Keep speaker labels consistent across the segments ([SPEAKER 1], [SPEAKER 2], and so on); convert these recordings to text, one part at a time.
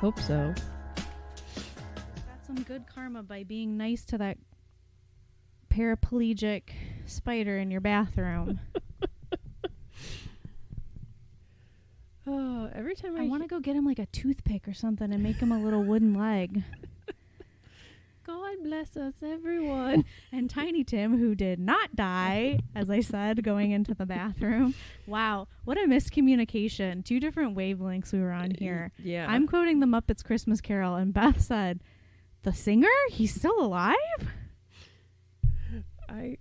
[SPEAKER 1] hope so.
[SPEAKER 2] Got some good karma by being nice to that paraplegic spider in your bathroom.
[SPEAKER 1] Oh, every time
[SPEAKER 2] I want to go get him like a toothpick or something and make him a little wooden leg.
[SPEAKER 1] God bless us, everyone.
[SPEAKER 2] And Tiny Tim, who did not die, as I said, going into the bathroom. Wow, what a miscommunication. 2 different wavelengths we were on here.
[SPEAKER 1] Yeah.
[SPEAKER 2] I'm quoting the Muppets Christmas Carol, and Beth said, "The singer? He's still alive?"
[SPEAKER 1] I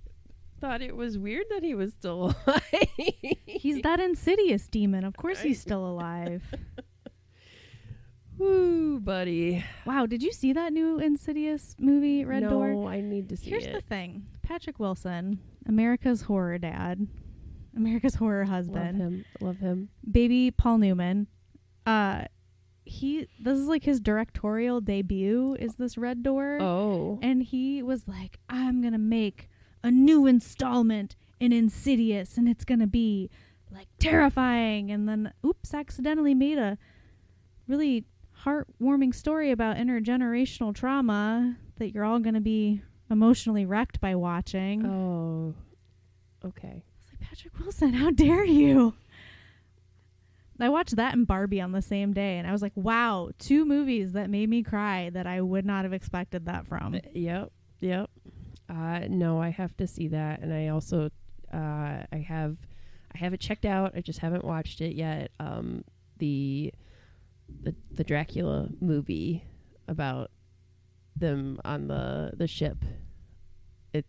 [SPEAKER 1] thought it was weird that he was still alive.
[SPEAKER 2] He's that insidious demon. Of course he's still alive.
[SPEAKER 1] Woo, buddy.
[SPEAKER 2] Wow, did you see that new Insidious movie, Red Door?
[SPEAKER 1] No, I need to see
[SPEAKER 2] Here's
[SPEAKER 1] it.
[SPEAKER 2] the thing. Patrick Wilson, America's horror dad, America's horror husband.
[SPEAKER 1] Love him.
[SPEAKER 2] Baby Paul Newman. This is like his directorial debut, is this Red Door.
[SPEAKER 1] Oh.
[SPEAKER 2] And he was like, I'm going to make a new installment in Insidious, and it's going to be like terrifying. And then, accidentally made a really heartwarming story about intergenerational trauma that you're all going to be emotionally wrecked by watching.
[SPEAKER 1] Oh, okay.
[SPEAKER 2] I was like, Patrick Wilson, how dare you? I watched that and Barbie on the same day, and I was like, wow, 2 movies that made me cry that I would not have expected that from.
[SPEAKER 1] Yep. No, I have to see that, and I also I have it checked out. I just haven't watched it yet. The Dracula movie about them on the ship. I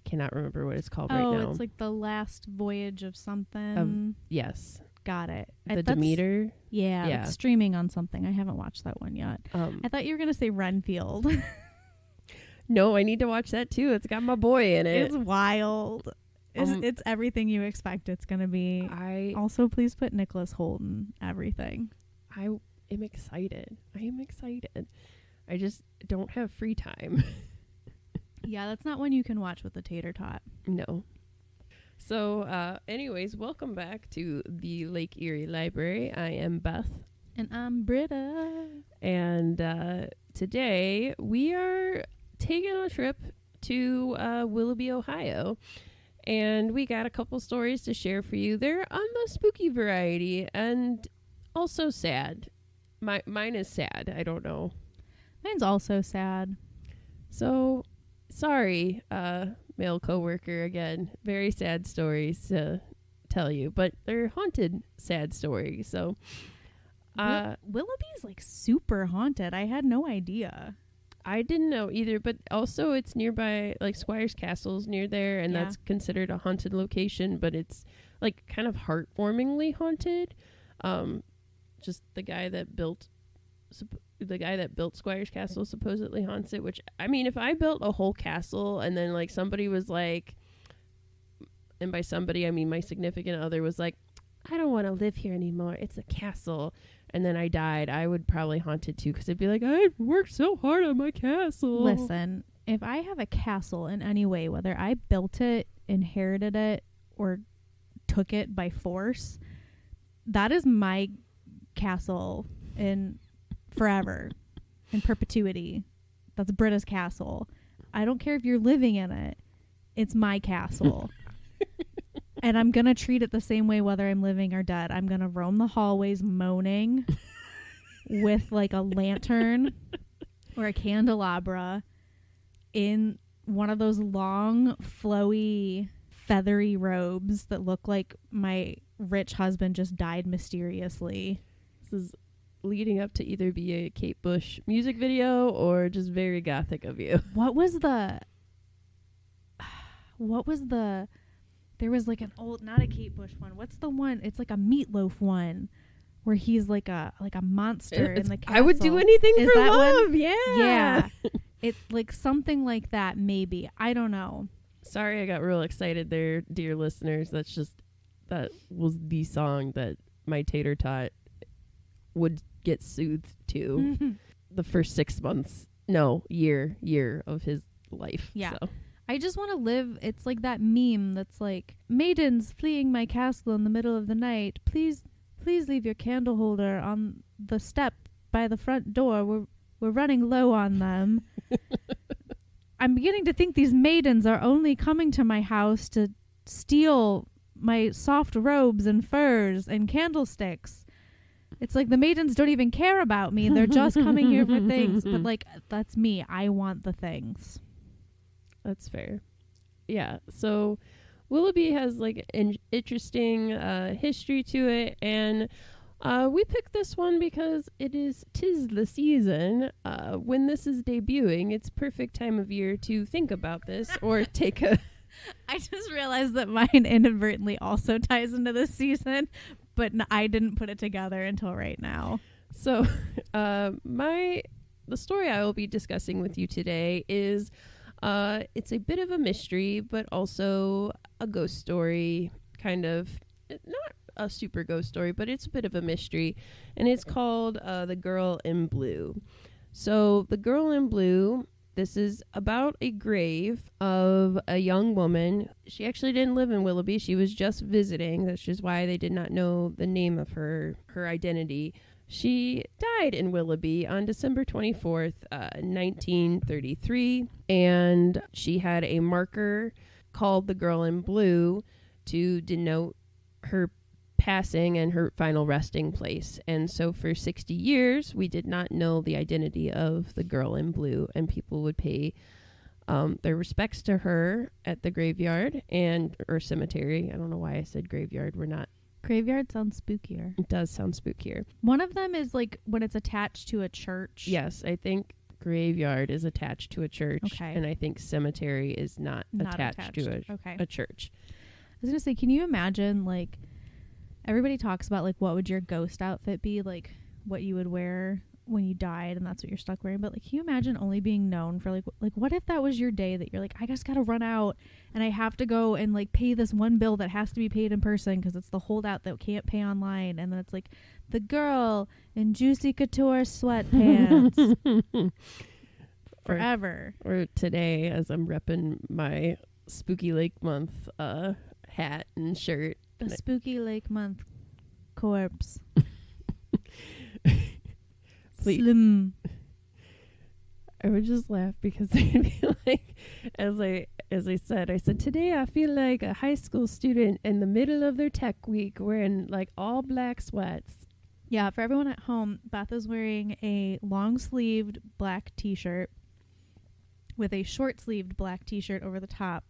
[SPEAKER 1] cannot remember what it's called right now.
[SPEAKER 2] Oh, it's like The Last Voyage of something.
[SPEAKER 1] Yes.
[SPEAKER 2] Got it.
[SPEAKER 1] The Demeter.
[SPEAKER 2] Yeah, it's streaming on something. I haven't watched that one yet. I thought you were going to say Renfield.
[SPEAKER 1] No, I need to watch that too. It's got my boy in it.
[SPEAKER 2] It's wild. It's everything you expect it's going to be. Also, please put Nicholas Hoult in everything.
[SPEAKER 1] I am excited. I just don't have free time.
[SPEAKER 2] Yeah, that's not one you can watch with a tater tot.
[SPEAKER 1] No. So, anyways, welcome back to the Lake Erie Library. I am Beth.
[SPEAKER 2] And I'm Britta.
[SPEAKER 1] And today we are taking a trip to Willoughby, Ohio. And we got a couple stories to share for you. They're on the spooky variety and also sad. Mine is sad. I don't know.
[SPEAKER 2] Mine's also sad.
[SPEAKER 1] So, sorry, male coworker again. Very sad stories to tell you, but they're haunted sad stories. So,
[SPEAKER 2] Willoughby's like super haunted. I had no idea.
[SPEAKER 1] I didn't know either, but also it's nearby, like Squire's Castle's near there, and that's considered a haunted location, but it's like kind of heartwarmingly haunted. Just the guy that built Squire's Castle supposedly haunts it, which, I mean, if I built a whole castle and then like somebody was like, and by somebody I mean my significant other was like, I don't want to live here anymore, it's a castle, and then I died, I would probably haunt it too, because it'd be like, I worked so hard on my castle.
[SPEAKER 2] Listen, if I have a castle in any way, whether I built it, inherited it, or took it by force, that is my castle in forever, in perpetuity. That's Britta's castle. I don't care if you're living in it. It's my castle. And I'm going to treat it the same way whether I'm living or dead. I'm going to roam the hallways moaning with like a lantern or a candelabra in one of those long, flowy, feathery robes that look like my rich husband just died mysteriously.
[SPEAKER 1] This is leading up to either be a Kate Bush music video or just very gothic of you.
[SPEAKER 2] What was the there was like an old, not a Kate Bush one. What's the one? It's like a Meatloaf one where he's like a monster in the castle.
[SPEAKER 1] I would do anything
[SPEAKER 2] Is
[SPEAKER 1] for
[SPEAKER 2] that
[SPEAKER 1] love.
[SPEAKER 2] one?
[SPEAKER 1] Yeah.
[SPEAKER 2] Yeah. It's like something like that, maybe. I don't know.
[SPEAKER 1] Sorry, I got real excited there, dear listeners. That was the song that my tater tot would get soothed to the first 6 months, year of his life.
[SPEAKER 2] Yeah.
[SPEAKER 1] So.
[SPEAKER 2] I just want to live. It's like that meme that's like, maidens fleeing my castle in the middle of the night. Please leave your candle holder on the step by the front door. We're running low on them. I'm beginning to think these maidens are only coming to my house to steal my soft robes and furs and candlesticks. It's like the maidens don't even care about me. They're just coming here for things. But, like, that's me. I want the things.
[SPEAKER 1] That's fair. Yeah. So Willoughby has, like, an interesting history to it. And we picked this one because tis the season. When this is debuting, it's perfect time of year to think about this or take a...
[SPEAKER 2] I just realized that mine inadvertently also ties into this season, but I didn't put it together until right now.
[SPEAKER 1] So the story I will be discussing with you today is it's a bit of a mystery, but also a ghost story, kind of. Not a super ghost story, but it's a bit of a mystery, and it's called The Girl in Blue. So The Girl in Blue, this is about a grave of a young woman. She actually didn't live in Willoughby. She was just visiting. That's just why they did not know the name of her identity. She died in Willoughby on December 24th, 1933, and she had a marker called The Girl in Blue to denote her passing and her final resting place. And so for 60 years, we did not know the identity of the girl in blue, and people would pay their respects to her at the graveyard or cemetery. I don't know why I said graveyard. We're not.
[SPEAKER 2] Graveyard sounds spookier.
[SPEAKER 1] It does sound spookier.
[SPEAKER 2] One of them is like when it's attached to a church.
[SPEAKER 1] Yes, I think graveyard is attached to a church.
[SPEAKER 2] Okay.
[SPEAKER 1] And I think cemetery is not attached to a church.
[SPEAKER 2] I was going to say, can you imagine, like, everybody talks about, like, what would your ghost outfit be, like, what you would wear when you died, and that's what you're stuck wearing. But, like, can you imagine only being known for, like, what if that was your day that you're like, I just gotta run out, and I have to go and, like, pay this one bill that has to be paid in person because it's the holdout that can't pay online, and then it's, like, the girl in Juicy Couture sweatpants. Forever.
[SPEAKER 1] Or today, as I'm repping my Spooky Lake Month hat and shirt.
[SPEAKER 2] The Spooky Lake Month corpse. Slim.
[SPEAKER 1] I would just laugh because I'd be like, as I said, today I feel like a high school student in the middle of their tech week wearing like all black sweats.
[SPEAKER 2] Yeah, for everyone at home, Beth is wearing a long-sleeved black t-shirt with a short-sleeved black t-shirt over the top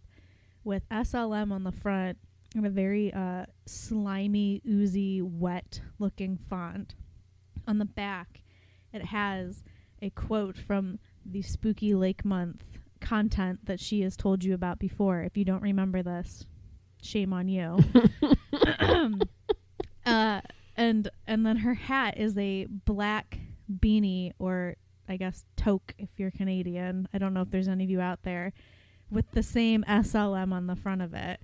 [SPEAKER 2] with SLM on the front and a very slimy, oozy, wet-looking font. On the back, it has a quote from the Spooky Lake Month content that she has told you about before. If you don't remember this, shame on you. And then her hat is a black beanie, or I guess toque if you're Canadian. I don't know if there's any of you out there, with the same SLM on the front of it.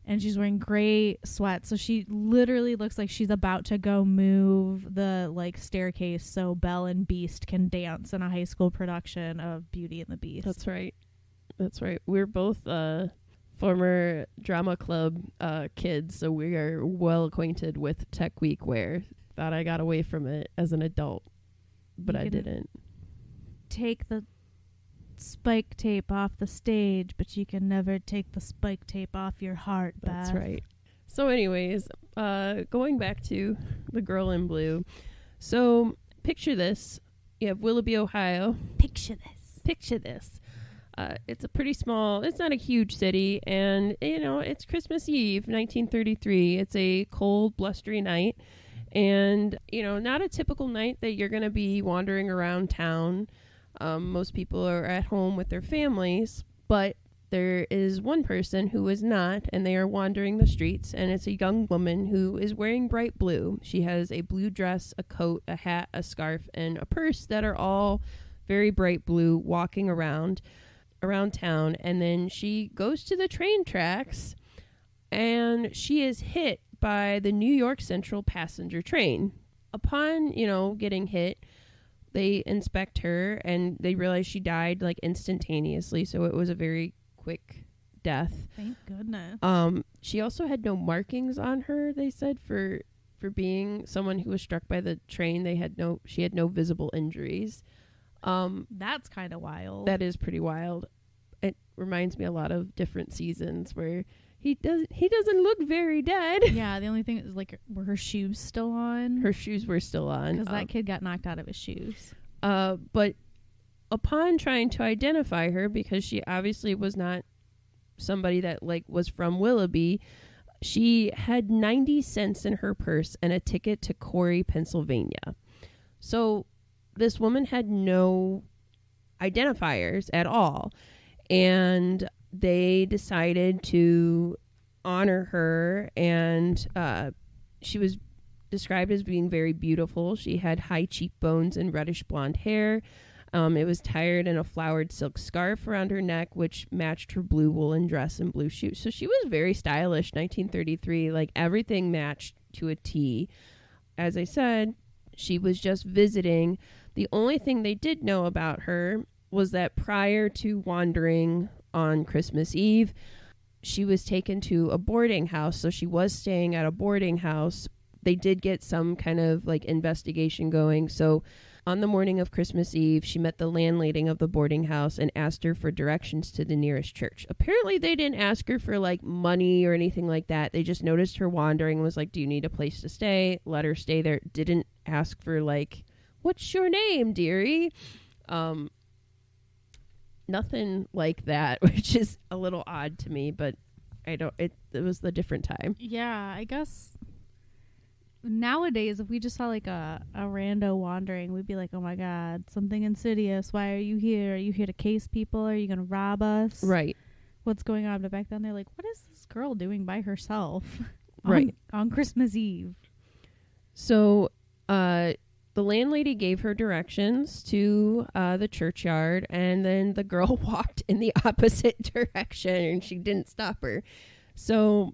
[SPEAKER 2] And she's wearing gray sweats. So she literally looks like she's about to go move the like staircase so Belle and Beast can dance in a high school production of Beauty and the Beast.
[SPEAKER 1] That's right. We're both former drama club kids, so we are well acquainted with Tech Week wear. Thought I got away from it as an adult, but I didn't.
[SPEAKER 2] Take the spike tape off the stage, but you can never take the spike tape off your heart, Beth.
[SPEAKER 1] That's right. So anyways, going back to the girl in blue. So picture this. You have Willoughby, Ohio.
[SPEAKER 2] Picture this.
[SPEAKER 1] It's a pretty small, it's not a huge city, and, you know, it's Christmas Eve, 1933. It's a cold, blustery night, and, you know, not a typical night that you're going to be wandering around town. Most people are at home with their families, but there is one person who is not, and they are wandering the streets, and it's a young woman who is wearing bright blue. She has a blue dress, a coat, a hat, a scarf, and a purse that are all very bright blue, walking around town. And then she goes to the train tracks, and she is hit by the New York Central passenger train. Upon, you know, getting hit, they inspect her, and they realize she died like instantaneously, so it was a very quick death.
[SPEAKER 2] Thank goodness.
[SPEAKER 1] She also had no markings on her, they said, for for being someone who was struck by the train. She had no visible injuries.
[SPEAKER 2] That's kind of wild.
[SPEAKER 1] That is pretty wild. It reminds me a lot of different seasons where he doesn't look very dead.
[SPEAKER 2] Yeah, the only thing is, like, were her shoes still on?
[SPEAKER 1] Her shoes were still on.
[SPEAKER 2] Because that kid got knocked out of his shoes.
[SPEAKER 1] But upon trying to identify her, because she obviously was not somebody that, like, was from Willoughby, she had 90 cents in her purse and a ticket to Corey, Pennsylvania. So this woman had no identifiers at all. And they decided to honor her, and she was described as being very beautiful. She had high cheekbones and reddish blonde hair. It was tied in a flowered silk scarf around her neck, which matched her blue woolen dress and blue shoes. So she was very stylish, 1933. Like, everything matched to a T. As I said, she was just visiting. The only thing they did know about her was that prior to wandering on Christmas Eve, she was taken to a boarding house. So she was staying at a boarding house. They did get some kind of, like, investigation going. So on the morning of Christmas Eve, she met the landlady of the boarding house and asked her for directions to the nearest church. Apparently they didn't ask her for, like, money or anything like that. They just noticed her wandering and was like, do you need a place to stay? Let her stay there. Didn't ask for, like, what's your name, dearie? Nothing like that, which is a little odd to me, but it was the different time.
[SPEAKER 2] Yeah, I guess nowadays, if we just saw, like, a rando wandering, we'd be like, oh my God, something insidious. Why are you here? Are you here to case people? Are you going to rob us?
[SPEAKER 1] Right.
[SPEAKER 2] What's going on? But back then, they're like, what is this girl doing by herself
[SPEAKER 1] right.
[SPEAKER 2] on Christmas Eve?
[SPEAKER 1] So, the landlady gave her directions to the churchyard, and then the girl walked in the opposite direction, and she didn't stop her. So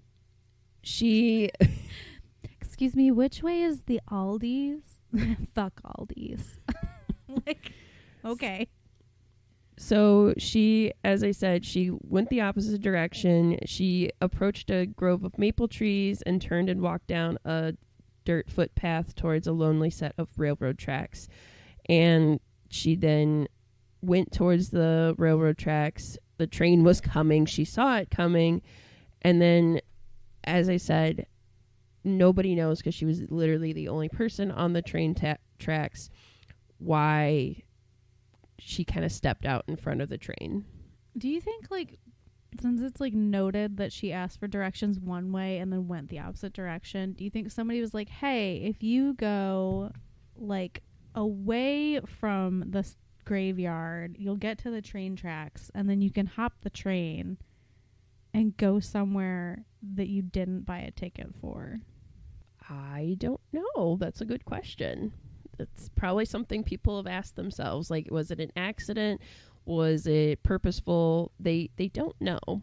[SPEAKER 1] she...
[SPEAKER 2] Excuse me, which way is the Aldi's? Fuck Aldi's. Like, okay.
[SPEAKER 1] So she, as I said, she went the opposite direction. She approached a grove of maple trees and turned and walked down a dirt footpath towards a lonely set of railroad tracks. And she then went towards the railroad tracks. The train was coming. She saw it coming. And then, as I said, nobody knows, because she was literally the only person on the train tracks, why she kind of stepped out in front of the train.
[SPEAKER 2] Do you think, like, since it's, like, noted that she asked for directions one way and then went the opposite direction, do you think somebody was like, hey, if you go, like, away from the graveyard, you'll get to the train tracks, and then you can hop the train and go somewhere that you didn't buy a ticket for?
[SPEAKER 1] I don't know. That's a good question. It's probably something people have asked themselves. Like, was it an accident? Was it purposeful? They don't know.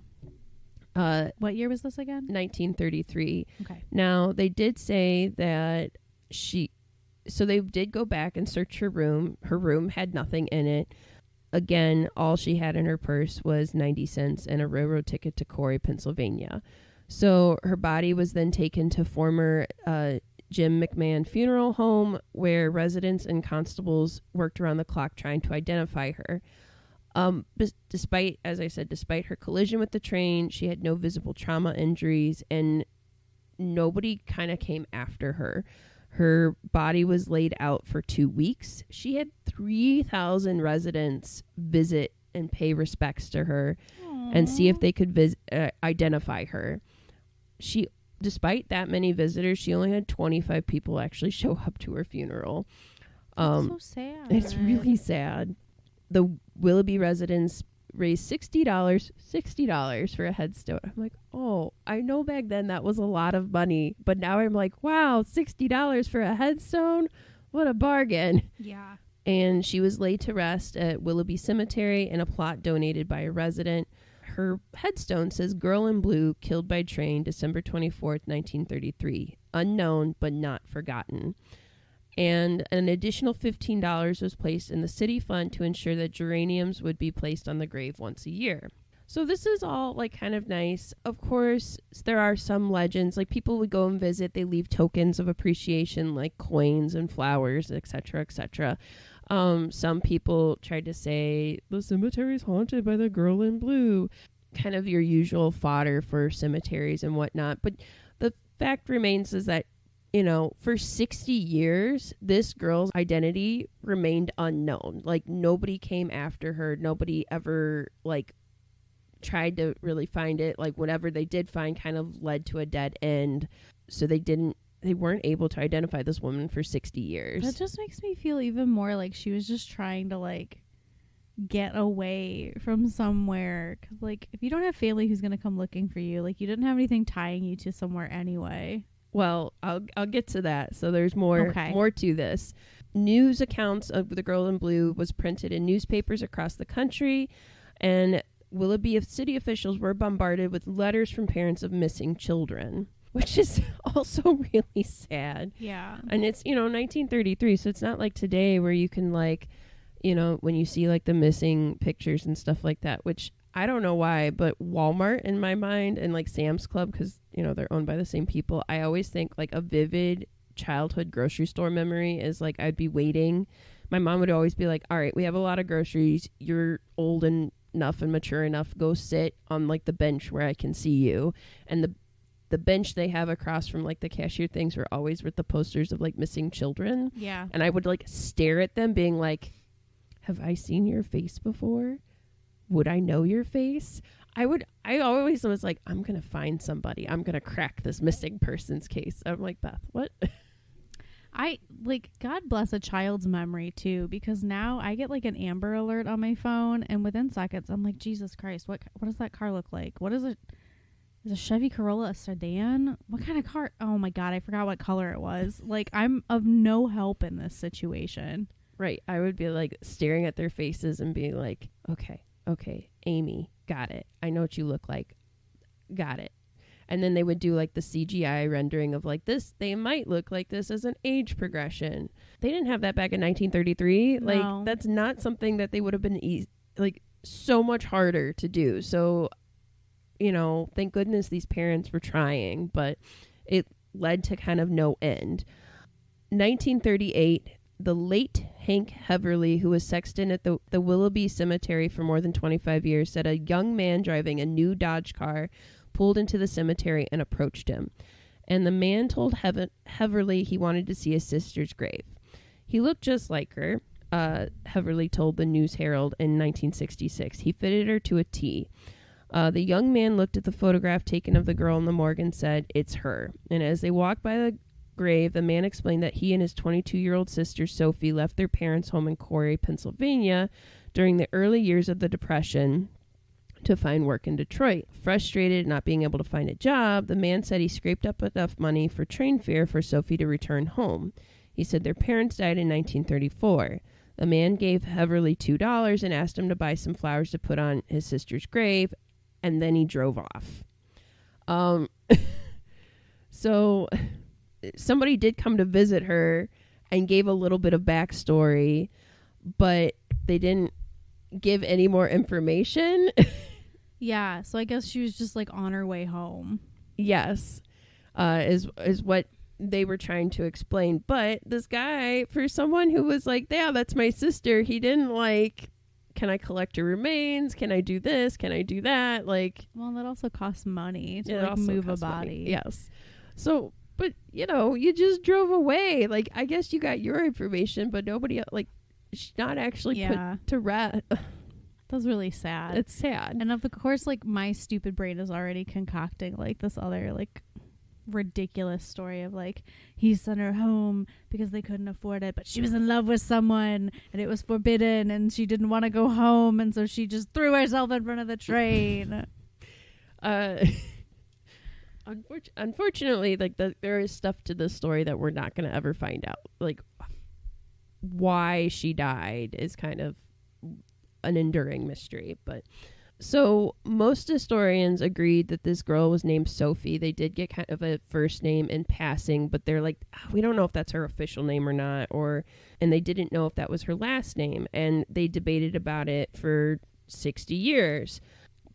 [SPEAKER 2] What year was this again?
[SPEAKER 1] 1933.
[SPEAKER 2] Okay.
[SPEAKER 1] Now, they did say that so they did go back and search her room. Her room had nothing in it. Again, all she had in her purse was 90 cents and a railroad ticket to Corey, Pennsylvania. So her body was then taken to former Jim McMahon Funeral Home, where residents and constables worked around the clock trying to identify her. Despite her collision with the train, she had no visible trauma injuries, and nobody kind of came after her. Her body was laid out for 2 weeks. She had 3,000 residents visit and pay respects to her. Aww. And see if they could identify her. Despite that many visitors, she only had 25 people actually show up to her funeral.
[SPEAKER 2] That's so sad.
[SPEAKER 1] It's really sad. The Willoughby residents raised $60 for a headstone. I'm like, oh, I know back then that was a lot of money, but now I'm like, wow, $60 for a headstone? What a bargain.
[SPEAKER 2] Yeah.
[SPEAKER 1] And she was laid to rest at Willoughby Cemetery in a plot donated by a resident. Her headstone says, Girl in Blue, killed by train, December 24th, 1933. Unknown, but not forgotten. And an additional $15 was placed in the city fund to ensure that geraniums would be placed on the grave once a year. So this is all like kind of nice. Of course, there are some legends. Like people would go and visit. They leave tokens of appreciation like coins and flowers, etc., etc. Some people tried to say the cemetery is haunted by the girl in blue. Kind of your usual fodder for cemeteries and whatnot. But the fact remains is that, you know, for 60 years, this girl's identity remained unknown. Like nobody came after her. Nobody ever like tried to really find it. Like whatever they did find kind of led to a dead end. So they weren't able to identify this woman for 60 years.
[SPEAKER 2] That just makes me feel even more like she was just trying to like get away from somewhere. 'Cause like if you don't have family who's gonna come looking for you, like you didn't have anything tying you to somewhere anyway.
[SPEAKER 1] Well, I'll get to that. So there's more to this. News accounts of the girl in blue was printed in newspapers across the country, and Willoughby city officials were bombarded with letters from parents of missing children, which is also really sad.
[SPEAKER 2] Yeah.
[SPEAKER 1] And it's, 1933, so it's not like today where you can like, when you see like the missing pictures and stuff like that, which I don't know why, but Walmart in my mind and like Sam's Club, because, they're owned by the same people, I always think like a vivid childhood grocery store memory is like I'd be waiting. My mom would always be like, all right, we have a lot of groceries. You're old enough and mature enough. Go sit on like the bench where I can see you. And the bench they have across from like the cashier things were always with the posters of like missing children.
[SPEAKER 2] Yeah.
[SPEAKER 1] And I would like stare at them being like, have I seen your face before? Would I know your face? I always was like, I'm going to find somebody. I'm going to crack this missing person's case. I'm like, Beth, what?
[SPEAKER 2] I like, God bless a child's memory too, because now I get like an Amber Alert on my phone, and within seconds I'm like, Jesus Christ, what does that car look like? What is it? Is a Chevy Corolla a sedan? What kind of car? Oh my God, I forgot what color it was. Like, I'm of no help in this situation.
[SPEAKER 1] Right. I would be like staring at their faces and being like, okay, Amy, got it. I know what you look like. Got it. And then they would do like the CGI rendering of like this. They might look like this as an age progression. They didn't have that back in 1933.
[SPEAKER 2] No.
[SPEAKER 1] Like that's not something that they would have been like so much harder to do. So, thank goodness these parents were trying, but it led to kind of no end. 1938, the late Hank Heverly, who was sexton at the Willoughby Cemetery for more than 25 years, said a young man driving a new Dodge car pulled into the cemetery and approached him. And the man told Heverly he wanted to see his sister's grave. He looked just like her, Heverly told the News Herald in 1966. He fitted her to a T. The young man looked at the photograph taken of the girl in the morgue and said, "It's her." And as they walked by the grave, the man explained that he and his 22-year-old sister Sophie left their parents' home in Corey, Pennsylvania during the early years of the Depression to find work in Detroit. Frustrated not being able to find a job, the man said he scraped up enough money for train fare for Sophie to return home. He said their parents died in 1934. The man gave Heverly $2 and asked him to buy some flowers to put on his sister's grave, and then he drove off. So somebody did come to visit her and gave a little bit of backstory, but they didn't give any more information.
[SPEAKER 2] Yeah, so I guess she was just like on her way home.
[SPEAKER 1] Yes, is what they were trying to explain. But this guy, for someone who was like, yeah, that's my sister, he didn't like, can I collect her remains? Can I do this? Can I do that? Like,
[SPEAKER 2] well, that also costs money to like move a body.
[SPEAKER 1] Money. Yes. So, but you just drove away. Like, I guess you got your information, but nobody else, like, she's not actually put to rest.
[SPEAKER 2] That's really sad.
[SPEAKER 1] It's sad.
[SPEAKER 2] And of course, like, my stupid brain is already concocting like this other like ridiculous story of like he sent her home because they couldn't afford it, but she was in love with someone and it was forbidden and she didn't want to go home, and so she just threw herself in front of the train.
[SPEAKER 1] Unfortunately, like there is stuff to this story that we're not going to ever find out. Like why she died is kind of an enduring mystery. But so most historians agreed that this girl was named Sophie. They did get kind of a first name in passing, but they're like, we don't know if that's her official name or not, and they didn't know if that was her last name, and they debated about it for 60 years.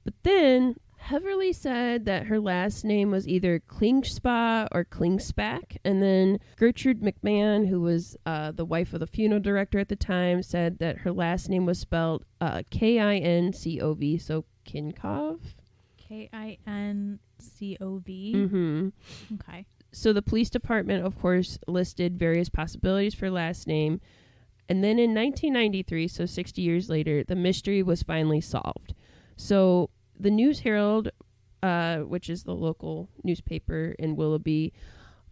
[SPEAKER 1] But then Heverly said that her last name was either Klingspa or Klingsback. And then Gertrude McMahon, who was the wife of the funeral director at the time, said that her last name was spelled Kinkov, so Kinkov.
[SPEAKER 2] Kinkov.
[SPEAKER 1] Mm-hmm.
[SPEAKER 2] Okay.
[SPEAKER 1] So the police department, of course, listed various possibilities for last name. And then in 1993, so 60 years later, the mystery was finally solved. So the News Herald, which is the local newspaper in Willoughby,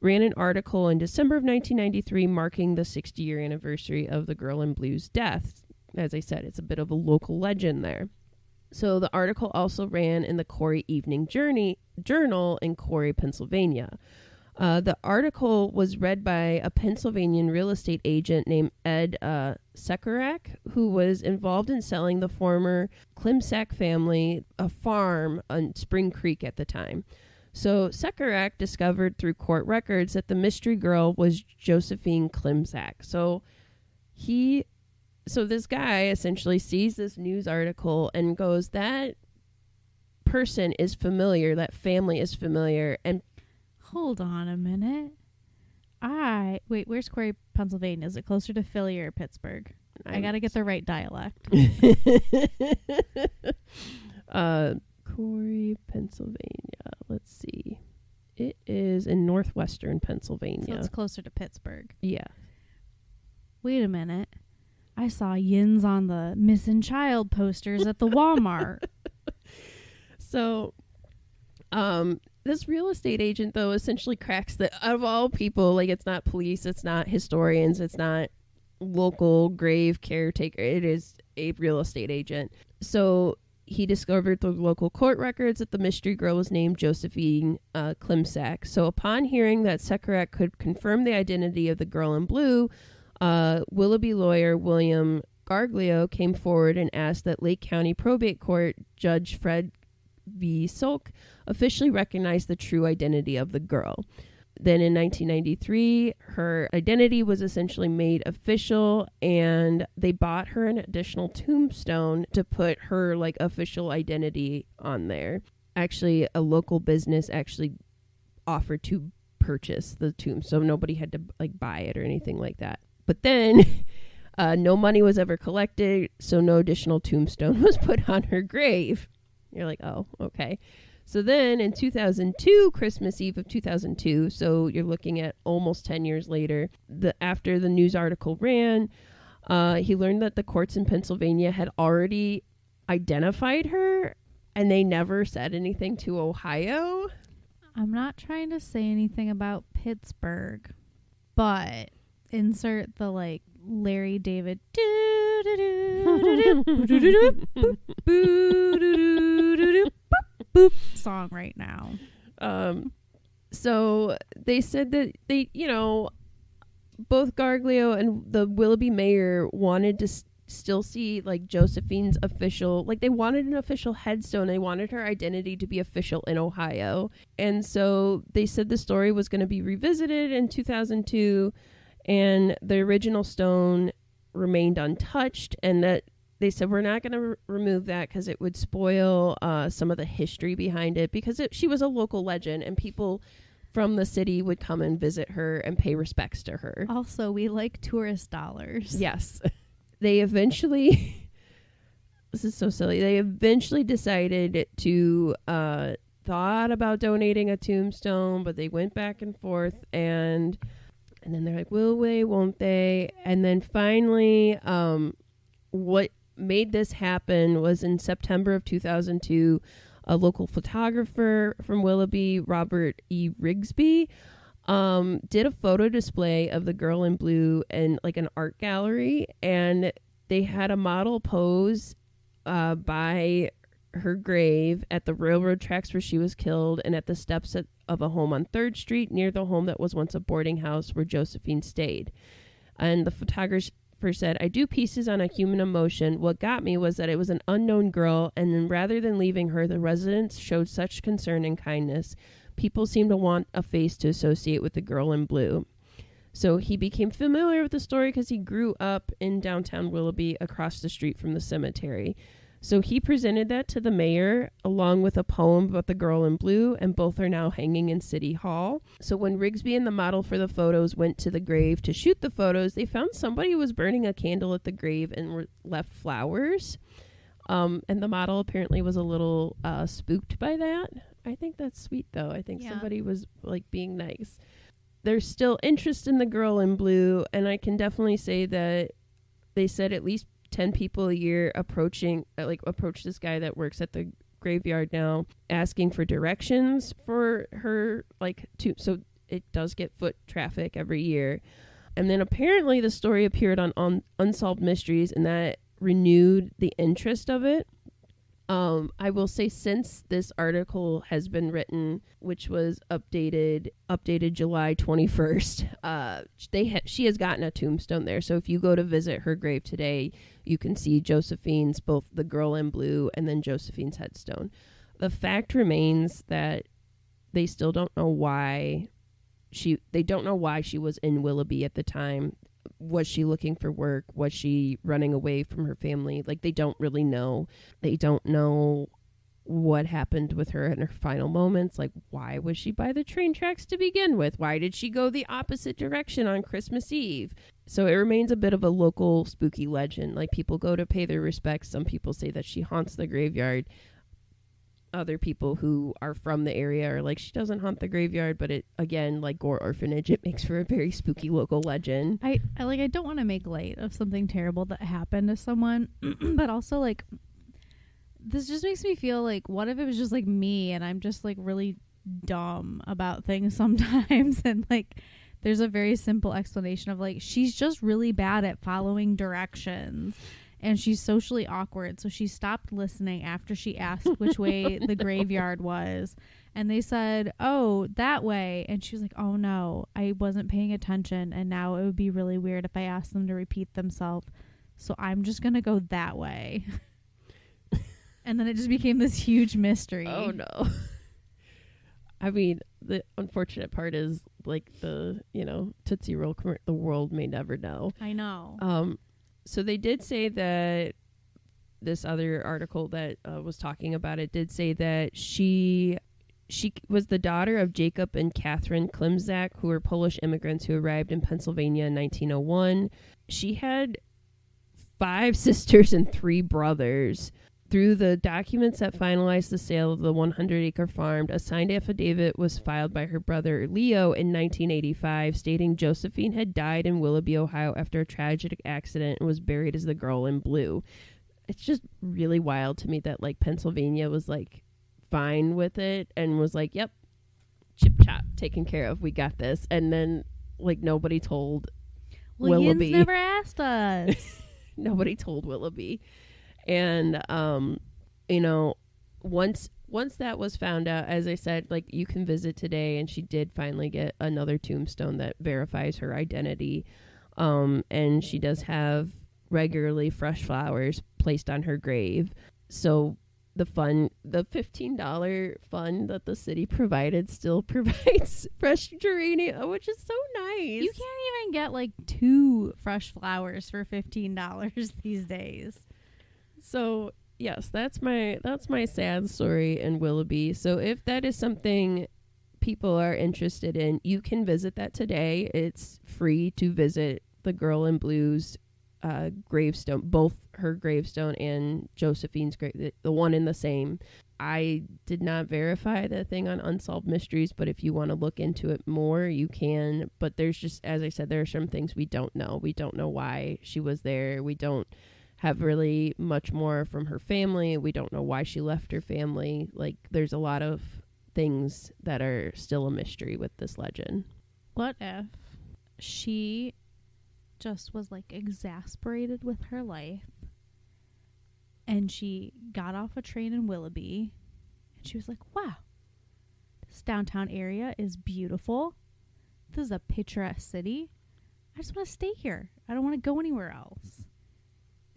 [SPEAKER 1] ran an article in December of 1993 marking the 60-year anniversary of the Girl in Blue's death. As I said, it's a bit of a local legend there. So the article also ran in the Corey Evening Journal in Corey, Pennsylvania. The article was read by a Pennsylvanian real estate agent named Ed Sekarak, who was involved in selling the former Klimsak family a farm on Spring Creek at the time. So Sekarak discovered through court records that the mystery girl was Josephine Klimsak. So this guy essentially sees this news article and goes, that person is familiar, that family is familiar, and
[SPEAKER 2] hold on a minute. Wait, where's Corey, Pennsylvania? Is it closer to Philly or Pittsburgh? I gotta get the right dialect.
[SPEAKER 1] Corey, Pennsylvania. Let's see. It is in northwestern Pennsylvania.
[SPEAKER 2] So it's closer to Pittsburgh.
[SPEAKER 1] Yeah.
[SPEAKER 2] Wait a minute. I saw yins on the missing child posters at the Walmart.
[SPEAKER 1] So, this real estate agent, though, essentially cracks that out of all people, like, it's not police, it's not historians, it's not local grave caretaker, it is a real estate agent. So he discovered through local court records that the mystery girl was named Josephine Klimsak. So upon hearing that Sekarak could confirm the identity of the girl in blue, Willoughby lawyer William Garglio came forward and asked that Lake County Probate Court Judge Fred V. Sulk officially recognize the true identity of the girl. Then in 1993, her identity was essentially made official, and they bought her an additional tombstone to put her like official identity on there. Actually, a local business actually offered to purchase the tomb, so nobody had to like buy it or anything like that. But then no money was ever collected, so no additional tombstone was put on her grave. You're like, oh, okay. So then in 2002, Christmas Eve of 2002, so you're looking at almost 10 years later, after the news article ran, he learned that the courts in Pennsylvania had already identified her, and they never said anything to Ohio.
[SPEAKER 2] I'm not trying to say anything about Pittsburgh, but insert the like Larry David song right now.
[SPEAKER 1] So they said that they, both Garglio and the Willoughby mayor wanted to still see like Josephine's official, like they wanted an official headstone. They wanted her identity to be official in Ohio. And so they said the story was going to be revisited in 2002, and the original stone remained untouched, and that they said, we're not going to remove that because it would spoil some of the history behind it, because she was a local legend and people from the city would come and visit her and pay respects to her.
[SPEAKER 2] Also, we like tourist dollars.
[SPEAKER 1] Yes. They eventually, this is so silly, they eventually decided to, thought about donating a tombstone, but they went back and forth, and then they're like, will they, won't they? And then finally, what made this happen was in September of 2002, a local photographer from Willoughby, Robert E. Rigsby, did a photo display of the girl in blue in like an art gallery, and they had a model pose by her grave at the railroad tracks where she was killed, and at the steps of a home on 3rd Street near the home that was once a boarding house where Josephine stayed. And the photographer said, I do pieces on a human emotion. What got me was that it was an unknown girl, and then rather than leaving her, the residents showed such concern and kindness. People seemed to want a face to associate with the girl in blue. So he became familiar with the story because he grew up in downtown Willoughby across the street from the cemetery. So he presented that to the mayor along with a poem about the girl in blue, and both are now hanging in City Hall. So when Rigsby and the model for the photos went to the grave to shoot the photos, they found somebody was burning a candle at the grave and left flowers. And the model apparently was a little spooked by that. I think that's sweet, though. I think somebody was like being nice. There's still interest in the girl in blue, and I can definitely say that they said at least 10 people a year approach this guy that works at the graveyard now, asking for directions for her, so it does get foot traffic every year. And then apparently the story appeared on Unsolved Mysteries, and that renewed the interest of it. I will say, since this article has been written, which was updated July 21st, she has gotten a tombstone there. So if you go to visit her grave today, you can see Josephine's, both the girl in blue and then Josephine's headstone. The fact remains that they still don't know why she was in Willoughby at the time. Was she looking for work? Was she running away from her family? Like, they don't really know. They don't know what happened with her in her final moments. Like, why was she by the train tracks to begin with? Why did she go the opposite direction on Christmas Eve? So it remains a bit of a local spooky legend. Like, people go to pay their respects. Some people say that she haunts the graveyard. Other people who are from the area are like, she doesn't haunt the graveyard, but it, again, like Gore Orphanage, it makes for a very spooky local legend.
[SPEAKER 2] I don't want to make light of something terrible that happened to someone, but also, like, this just makes me feel like, what if it was just like me and I'm just like really dumb about things sometimes, and like there's a very simple explanation of like, she's just really bad at following directions. And she's socially awkward, so she stopped listening after she asked which way the graveyard was. And they said, oh, that way. And she was like, oh, no, I wasn't paying attention. And now it would be really weird if I asked them to repeat themselves. So I'm just going to go that way. And then it just became this huge mystery.
[SPEAKER 1] Oh, no. I mean, the unfortunate part is, like, the, Tootsie Roll, the world may never know.
[SPEAKER 2] I know.
[SPEAKER 1] So they did say that this other article that was talking about it did say that she was the daughter of Jacob and Catherine Klimczak, who were Polish immigrants who arrived in Pennsylvania in 1901. She had 5 sisters and 3 brothers. Through the documents that finalized the sale of the 100-acre farm, a signed affidavit was filed by her brother Leo in 1985, stating Josephine had died in Willoughby, Ohio after a tragic accident and was buried as the girl in blue. It's just really wild to me that, like, Pennsylvania was, like, fine with it and was like, yep, chip chop, taken care of, we got this. And then, like, nobody told Willoughby.
[SPEAKER 2] Never asked us.
[SPEAKER 1] Nobody told Willoughby. And, once that was found out, as I said, like, you can visit today, and she did finally get another tombstone that verifies her identity. And she does have regularly fresh flowers placed on her grave. So the $15 fund that the city provided still provides fresh geranium, which is so nice.
[SPEAKER 2] You can't even get like 2 fresh flowers for $15 these days.
[SPEAKER 1] So yes, that's my sad story in Willoughby. So if that is something people are interested in, you can visit that today. It's free to visit the Girl in Blue's gravestone, both her gravestone and Josephine's grave, the one in the same. I did not verify the thing on Unsolved Mysteries, but if you want to look into it more, you can. But there's just, as I said, there are some things we don't know. We don't know why she was there. We don't have really much more from her family. We don't know why she left her family. Like, there's a lot of things that are still a mystery with this legend.
[SPEAKER 2] What if she just was like exasperated with her life and she got off a train in Willoughby and she was like, wow, this downtown area is beautiful. This is a picturesque city. I just want to stay here. I don't want to go anywhere else.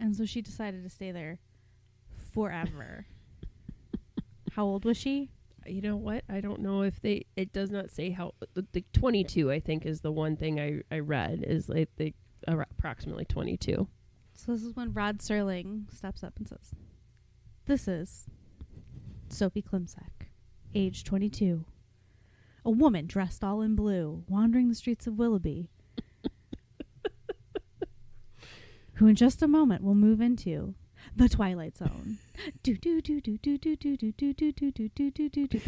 [SPEAKER 2] And so she decided to stay there forever. How old was she?
[SPEAKER 1] You know what? I don't know if it does not say how. The 22, I think, is the one thing I read, is like approximately 22.
[SPEAKER 2] So this is when Rod Serling steps up and says, This is Sophie Klimczak, age 22. A woman dressed all in blue, wandering the streets of Willoughby, who in just a moment will move into the Twilight Zone. The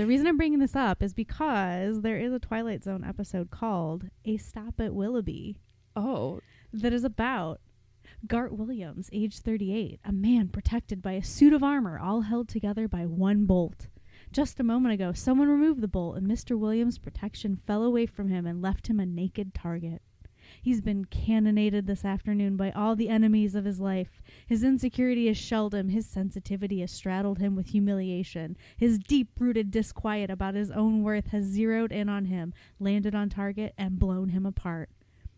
[SPEAKER 2] reason I'm bringing this up is because there is a Twilight Zone episode called A Stop at Willoughby.
[SPEAKER 1] Oh.
[SPEAKER 2] That is about Gart Williams, age 38, a man protected by a suit of armor, all held together by one bolt. Just a moment ago, someone removed the bolt, and Mr. Williams' protection fell away from him and left him a naked target. He's been cannonaded this afternoon by all the enemies of his life. His insecurity has shelled him. His sensitivity has straddled him with humiliation. His deep-rooted disquiet about his own worth has zeroed in on him, landed on target, and blown him apart.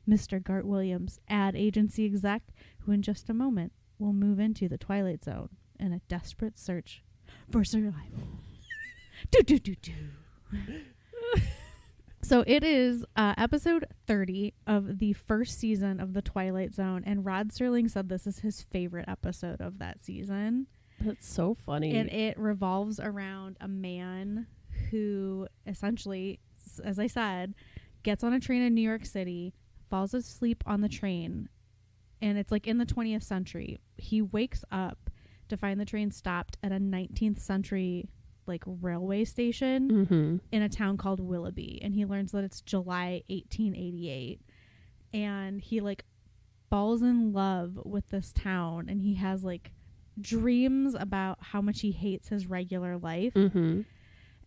[SPEAKER 2] Mr. Gart Williams, ad agency exec, who in just a moment will move into the Twilight Zone in a desperate search for survival. So it is episode 30 of the first season of the Twilight Zone, and Rod Serling said this is his favorite episode of that season.
[SPEAKER 1] That's so funny.
[SPEAKER 2] And it revolves around a man who essentially, as I said, gets on a train in New York City, falls asleep on the train, and it's like in the 20th century. He wakes up to find the train stopped at a 19th century like railway station in a town called Willoughby, and he learns that it's July 1888, and he like falls in love with this town, and he has like dreams about how much he hates his regular life, and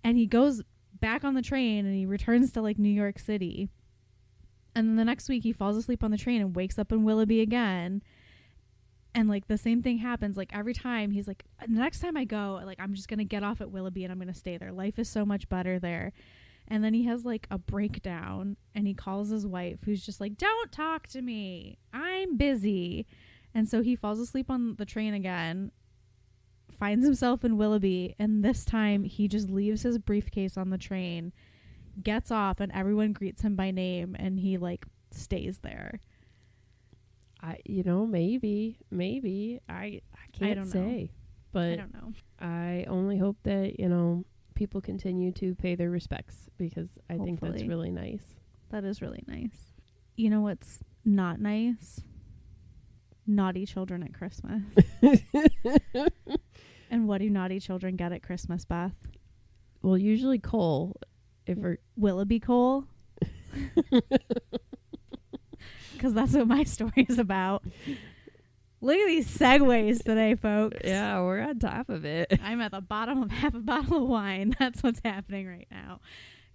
[SPEAKER 2] he goes back on the train and he returns to like New York City, and then the next week he falls asleep on the train and wakes up in Willoughby again. And, like, the same thing happens. Like, every time he's like, the next time I go, like, I'm just going to get off at Willoughby and I'm going to stay there. Life is so much better there. And then he has, like, a breakdown. And he calls his wife, who's just like, don't talk to me. I'm busy. And so he falls asleep on the train again, finds himself in Willoughby. And this time he just leaves his briefcase on the train, gets off, and everyone greets him by name. And he, like, stays there.
[SPEAKER 1] Maybe I can't say, but
[SPEAKER 2] I don't know.
[SPEAKER 1] I only hope that, people continue to pay their respects, because I think that's really nice.
[SPEAKER 2] That is really nice. You know what's not nice? Naughty children at Christmas. And what do naughty children get at Christmas, Beth?
[SPEAKER 1] Well, usually coal.
[SPEAKER 2] Willoughby coal. Because that's what my story is about. Look at these segues today, folks.
[SPEAKER 1] Yeah, we're on top of it.
[SPEAKER 2] I'm at the bottom of half a bottle of wine. That's what's happening right now.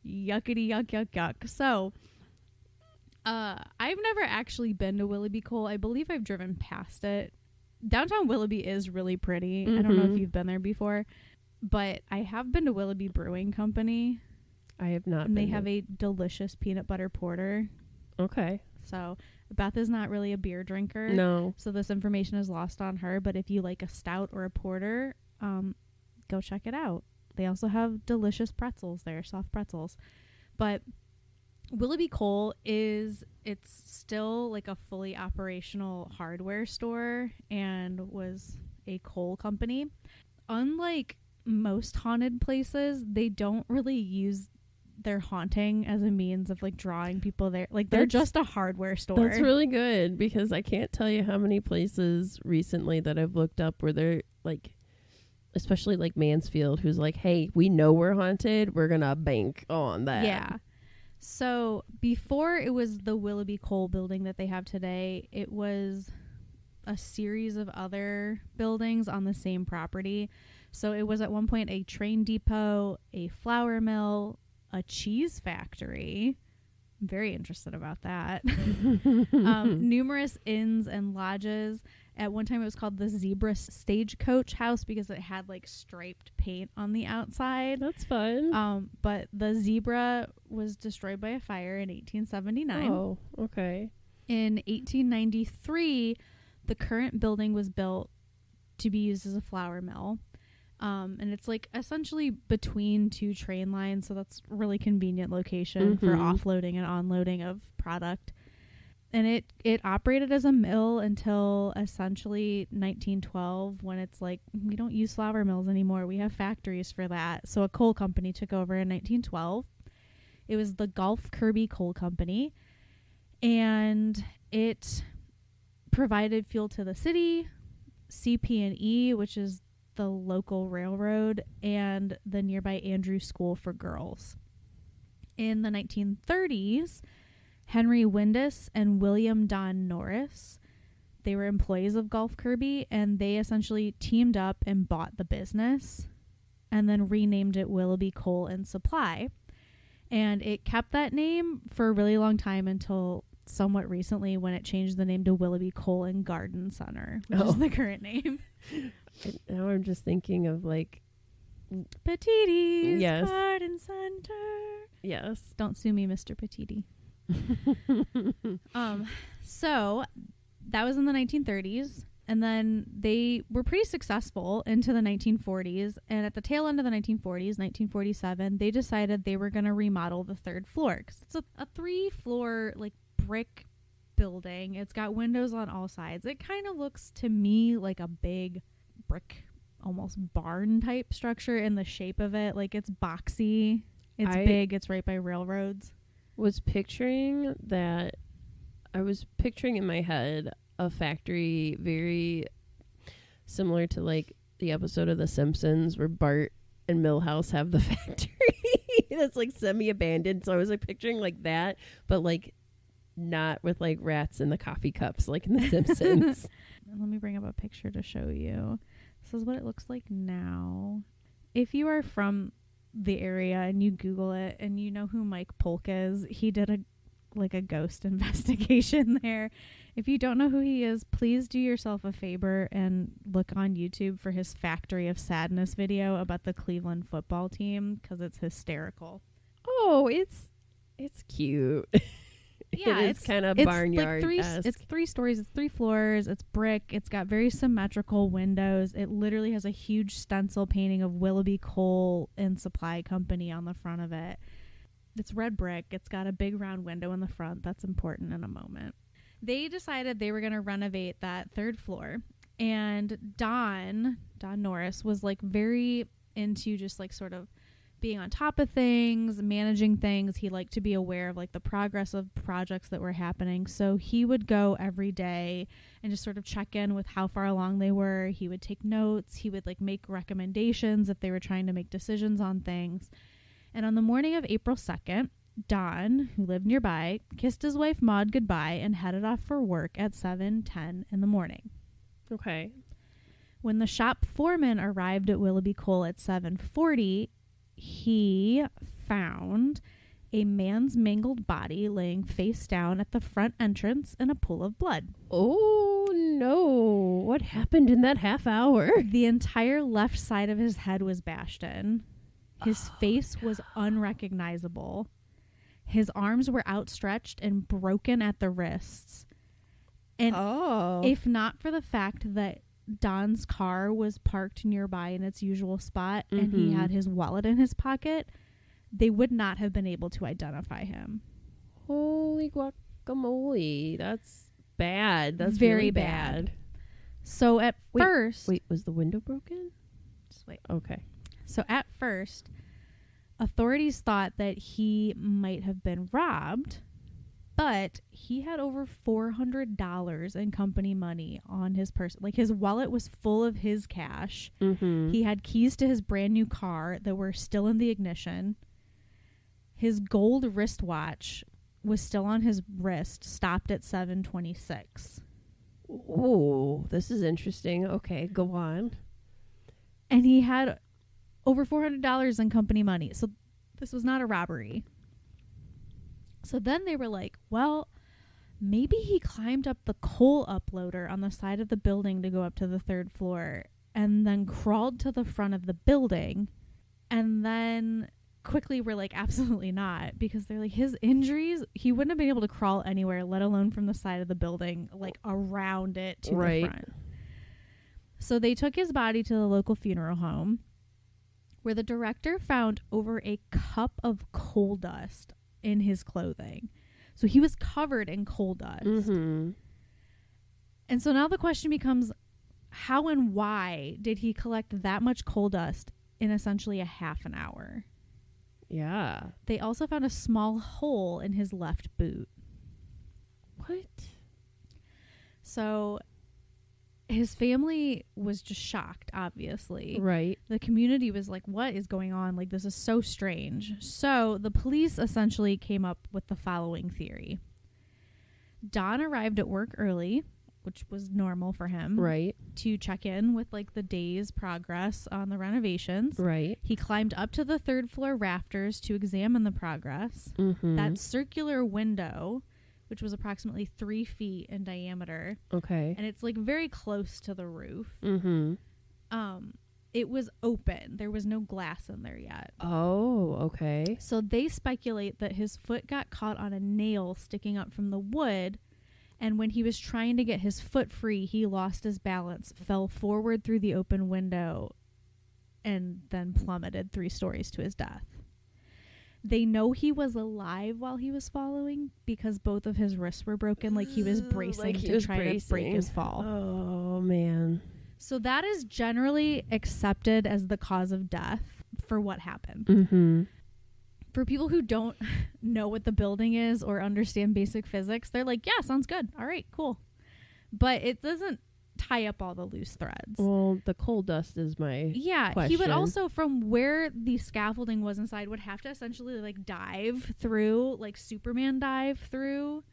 [SPEAKER 2] Yuckity yuck yuck yuck. So, I've never actually been to Willoughby Coal. I believe I've driven past it. Downtown Willoughby is really pretty. I don't know if you've been there before, but I have been to Willoughby Brewing Company.
[SPEAKER 1] I have not.
[SPEAKER 2] And they have a delicious peanut butter porter.
[SPEAKER 1] Okay.
[SPEAKER 2] So Beth is not really a beer drinker.
[SPEAKER 1] No.
[SPEAKER 2] So this information is lost on her. But if you like a stout or a porter, go check it out. They also have delicious pretzels there, soft pretzels. But Willoughby Coal it's still like a fully operational hardware store and was a coal company. Unlike most haunted places, they don't really use their haunting as a means of like drawing people there. Like they're just a hardware store.
[SPEAKER 1] That's really good, because I can't tell you how many places recently that I've looked up where they're like, especially like Mansfield, who's like, hey, we know we're haunted, we're gonna bank on that.
[SPEAKER 2] Yeah. So before it was the Willoughby Coal building that they have today, it was a series of other buildings on the same property. So it was at one point a train depot, a flour mill, a cheese factory. I'm very interested about that. Numerous inns and lodges. At one time it was called the Zebra Stagecoach House because it had like striped paint on the outside.
[SPEAKER 1] That's fun.
[SPEAKER 2] But the Zebra was destroyed by a fire in 1879.
[SPEAKER 1] Oh, okay.
[SPEAKER 2] In 1893, the current building was built to be used as a flour mill. And it's like essentially between two train lines. So that's a really convenient location for offloading and onloading of product. And it operated as a mill until essentially 1912, when it's like, we don't use flour mills anymore. We have factories for that. So a coal company took over in 1912. It was the Gulf Kirby Coal Company. And it provided fuel to the city, CP&E, which is the local railroad, and the nearby Andrews School for Girls. In the 1930s, Henry Windus and William Don Norris, they were employees of Gulf Kirby, and they essentially teamed up and bought the business and then renamed it Willoughby Coal and Supply. And it kept that name for a really long time until somewhat recently, when it changed the name to Willoughby Coal and Garden Center, which is the current name.
[SPEAKER 1] Now I'm just thinking of like
[SPEAKER 2] Petiti's
[SPEAKER 1] Yes.
[SPEAKER 2] Garden Center.
[SPEAKER 1] Yes.
[SPEAKER 2] Don't sue me, Mr. Petiti. So that was in the 1930s, and then they were pretty successful into the 1940s, and at the tail end of the 1940s, 1947, they decided they were going to remodel the third floor, because it's a 3-floor like brick building. It's got windows on all sides. It kind of looks to me like a big brick, almost barn type structure in the shape of it. Like, it's boxy, it's big, it's right by railroads.
[SPEAKER 1] Was picturing that. I was picturing in my head a factory very similar to like the episode of The Simpsons where Bart and Milhouse have the factory that's like semi-abandoned. So I was like picturing like that, but like not with like rats in the coffee cups like in The Simpsons.
[SPEAKER 2] Let me bring up a picture to show you. This is what it looks like now. If you are from the area and you Google it and you know who Mike Polk is, he did a ghost investigation there. If you don't know who he is, please do yourself a favor and look on YouTube for his Factory of Sadness video about the Cleveland football team, because it's hysterical.
[SPEAKER 1] Oh, it's cute.
[SPEAKER 2] Yeah,
[SPEAKER 1] it's kind of barnyard.
[SPEAKER 2] Like it's 3 stories. It's 3 floors. It's brick. It's got very symmetrical windows. It literally has a huge stencil painting of Willoughby Coal and Supply Company on the front of it. It's red brick. It's got a big round window in the front. That's important in a moment. They decided they were going to renovate that 3rd floor. And Don Norris was like very into just like sort of being on top of things, managing things. He liked to be aware of like the progress of projects that were happening. So he would go every day and just sort of check in with how far along they were. He would take notes. He would like make recommendations if they were trying to make decisions on things. And on the morning of April 2nd, Don, who lived nearby, kissed his wife Maud goodbye and headed off for work at 7:10 in the morning.
[SPEAKER 1] Okay.
[SPEAKER 2] When the shop foreman arrived at Willoughby Coal at 7:40, he found a man's mangled body laying face down at the front entrance in a pool of blood.
[SPEAKER 1] Oh, no. What happened in that half hour?
[SPEAKER 2] The entire left side of his head was bashed in. His face was unrecognizable. His arms were outstretched and broken at the wrists. And if not for the fact that Don's car was parked nearby in its usual spot and he had his wallet in his pocket, they would not have been able to identify him.
[SPEAKER 1] Holy guacamole. That's bad. That's
[SPEAKER 2] very
[SPEAKER 1] really
[SPEAKER 2] bad. So at first...
[SPEAKER 1] Wait, was the window broken?
[SPEAKER 2] Just wait.
[SPEAKER 1] Okay.
[SPEAKER 2] So at first, authorities thought that he might have been robbed, but he had over $400 in company money on his person. Like, his wallet was full of his cash. He had keys to his brand new car that were still in the ignition. His gold wristwatch was still on his wrist, stopped at 7:26.
[SPEAKER 1] Oh, this is interesting. Okay, go on.
[SPEAKER 2] And he had over $400 in company money. So this was not a robbery. So then they were like, well, maybe he climbed up the coal uploader on the side of the building to go up to the 3rd floor and then crawled to the front of the building. And then quickly were like, absolutely not, because they're like, his injuries, he wouldn't have been able to crawl anywhere, let alone from the side of the building, like around it to the front. So they took his body to the local funeral home, where the director found over a cup of coal dust in his clothing. So he was covered in coal dust.
[SPEAKER 1] Mm-hmm.
[SPEAKER 2] And so now the question becomes, how and why did he collect that much coal dust in essentially a half an hour?
[SPEAKER 1] Yeah.
[SPEAKER 2] They also found a small hole in his left boot.
[SPEAKER 1] What?
[SPEAKER 2] So his family was just shocked, obviously.
[SPEAKER 1] Right.
[SPEAKER 2] The community was like, what is going on? Like, this is so strange. So the police essentially came up with the following theory. Don arrived at work early, which was normal for him.
[SPEAKER 1] Right.
[SPEAKER 2] To check in with like the day's progress on the renovations.
[SPEAKER 1] Right.
[SPEAKER 2] He climbed up to the third floor rafters to examine the progress.
[SPEAKER 1] Mm-hmm.
[SPEAKER 2] That circular window, which was approximately 3 feet in diameter.
[SPEAKER 1] Okay.
[SPEAKER 2] And it's like very close to the roof.
[SPEAKER 1] Mm-hmm.
[SPEAKER 2] It was open. There was no glass in there yet.
[SPEAKER 1] Oh, okay.
[SPEAKER 2] So they speculate that his foot got caught on a nail sticking up from the wood. And when he was trying to get his foot free, he lost his balance, fell forward through the open window, and then plummeted 3 stories to his death. They know he was alive while he was falling because both of his wrists were broken, like he was bracing to try to break his fall.
[SPEAKER 1] Oh, man.
[SPEAKER 2] So that is generally accepted as the cause of death for what happened.
[SPEAKER 1] Mm-hmm.
[SPEAKER 2] For people who don't know what the building is or understand basic physics, they're like, yeah, sounds good. All right, cool. But it doesn't tie up all the loose threads.
[SPEAKER 1] Well, the coal dust is my question.
[SPEAKER 2] He would also, from where the scaffolding was inside, would have to essentially like dive through, like Superman dive through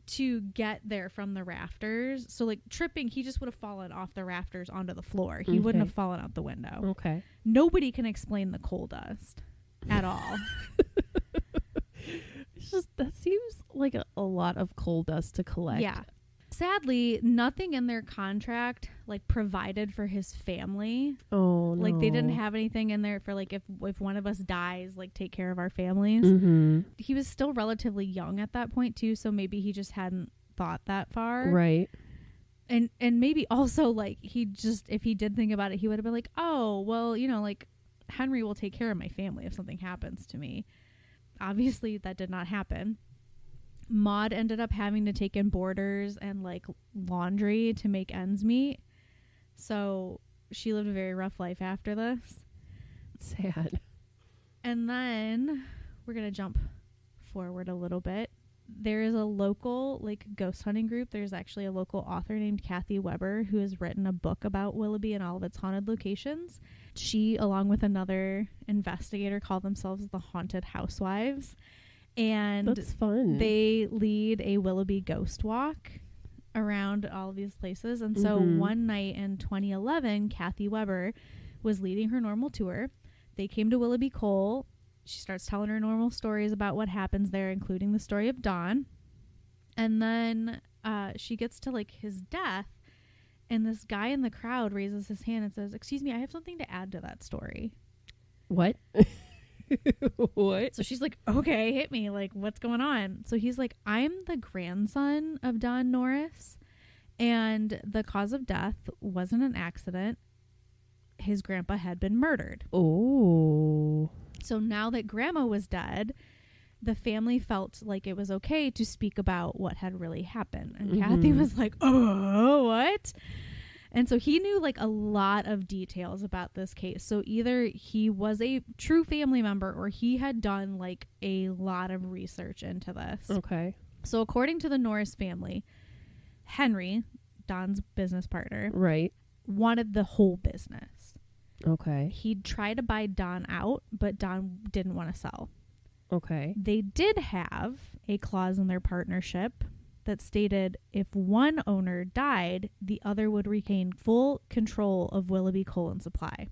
[SPEAKER 2] to get there from the rafters. So like tripping, he just would have fallen off the rafters onto the floor. He wouldn't have fallen out the window.
[SPEAKER 1] Okay.
[SPEAKER 2] Nobody can explain the coal dust at all.
[SPEAKER 1] It's just, that seems like a lot of coal dust to collect.
[SPEAKER 2] Yeah. Sadly, nothing in their contract like provided for his family.
[SPEAKER 1] Oh, no.
[SPEAKER 2] Like they didn't have anything in there for like if one of us dies, like take care of our families.
[SPEAKER 1] Mm-hmm.
[SPEAKER 2] He was still relatively young at that point too, so maybe he just hadn't thought that far.
[SPEAKER 1] Right.
[SPEAKER 2] And maybe also like he just, if he did think about it, he would have been like, oh, well, you know, like Henry will take care of my family if something happens to me. Obviously that did not happen. Maud ended up having to take in boarders and like laundry to make ends meet. So she lived a very rough life after this.
[SPEAKER 1] Sad.
[SPEAKER 2] And then we're going to jump forward a little bit. There is a local like ghost hunting group. There's actually a local author named Kathy Weber who has written a book about Willoughby and all of its haunted locations. She, along with another investigator, call themselves the Haunted Housewives. And
[SPEAKER 1] that's fun.
[SPEAKER 2] They lead a Willoughby ghost walk around all of these places. And so one night in 2011, Kathy Weber was leading her normal tour. They came to Willoughby Coal. She starts telling her normal stories about what happens there, including the story of Don. And then she gets to like his death. And this guy in the crowd raises his hand and says, "Excuse me, I have something to add to that story."
[SPEAKER 1] What? What?
[SPEAKER 2] So she's like, okay, hit me. Like, what's going on? So he's like, I'm the grandson of Don Norris, and the cause of death wasn't an accident. His grandpa had been murdered.
[SPEAKER 1] Oh.
[SPEAKER 2] So now that grandma was dead, the family felt like it was okay to speak about what had really happened. And Kathy was like, oh, what? And so he knew like a lot of details about this case. So either he was a true family member or he had done like a lot of research into this.
[SPEAKER 1] Okay.
[SPEAKER 2] So according to the Norris family, Henry, Don's business partner,
[SPEAKER 1] right,
[SPEAKER 2] wanted the whole business.
[SPEAKER 1] Okay.
[SPEAKER 2] He'd try to buy Don out, but Don didn't want to sell.
[SPEAKER 1] Okay.
[SPEAKER 2] They did have a clause in their partnership that stated if one owner died, the other would retain full control of Willoughby Coal and Supply.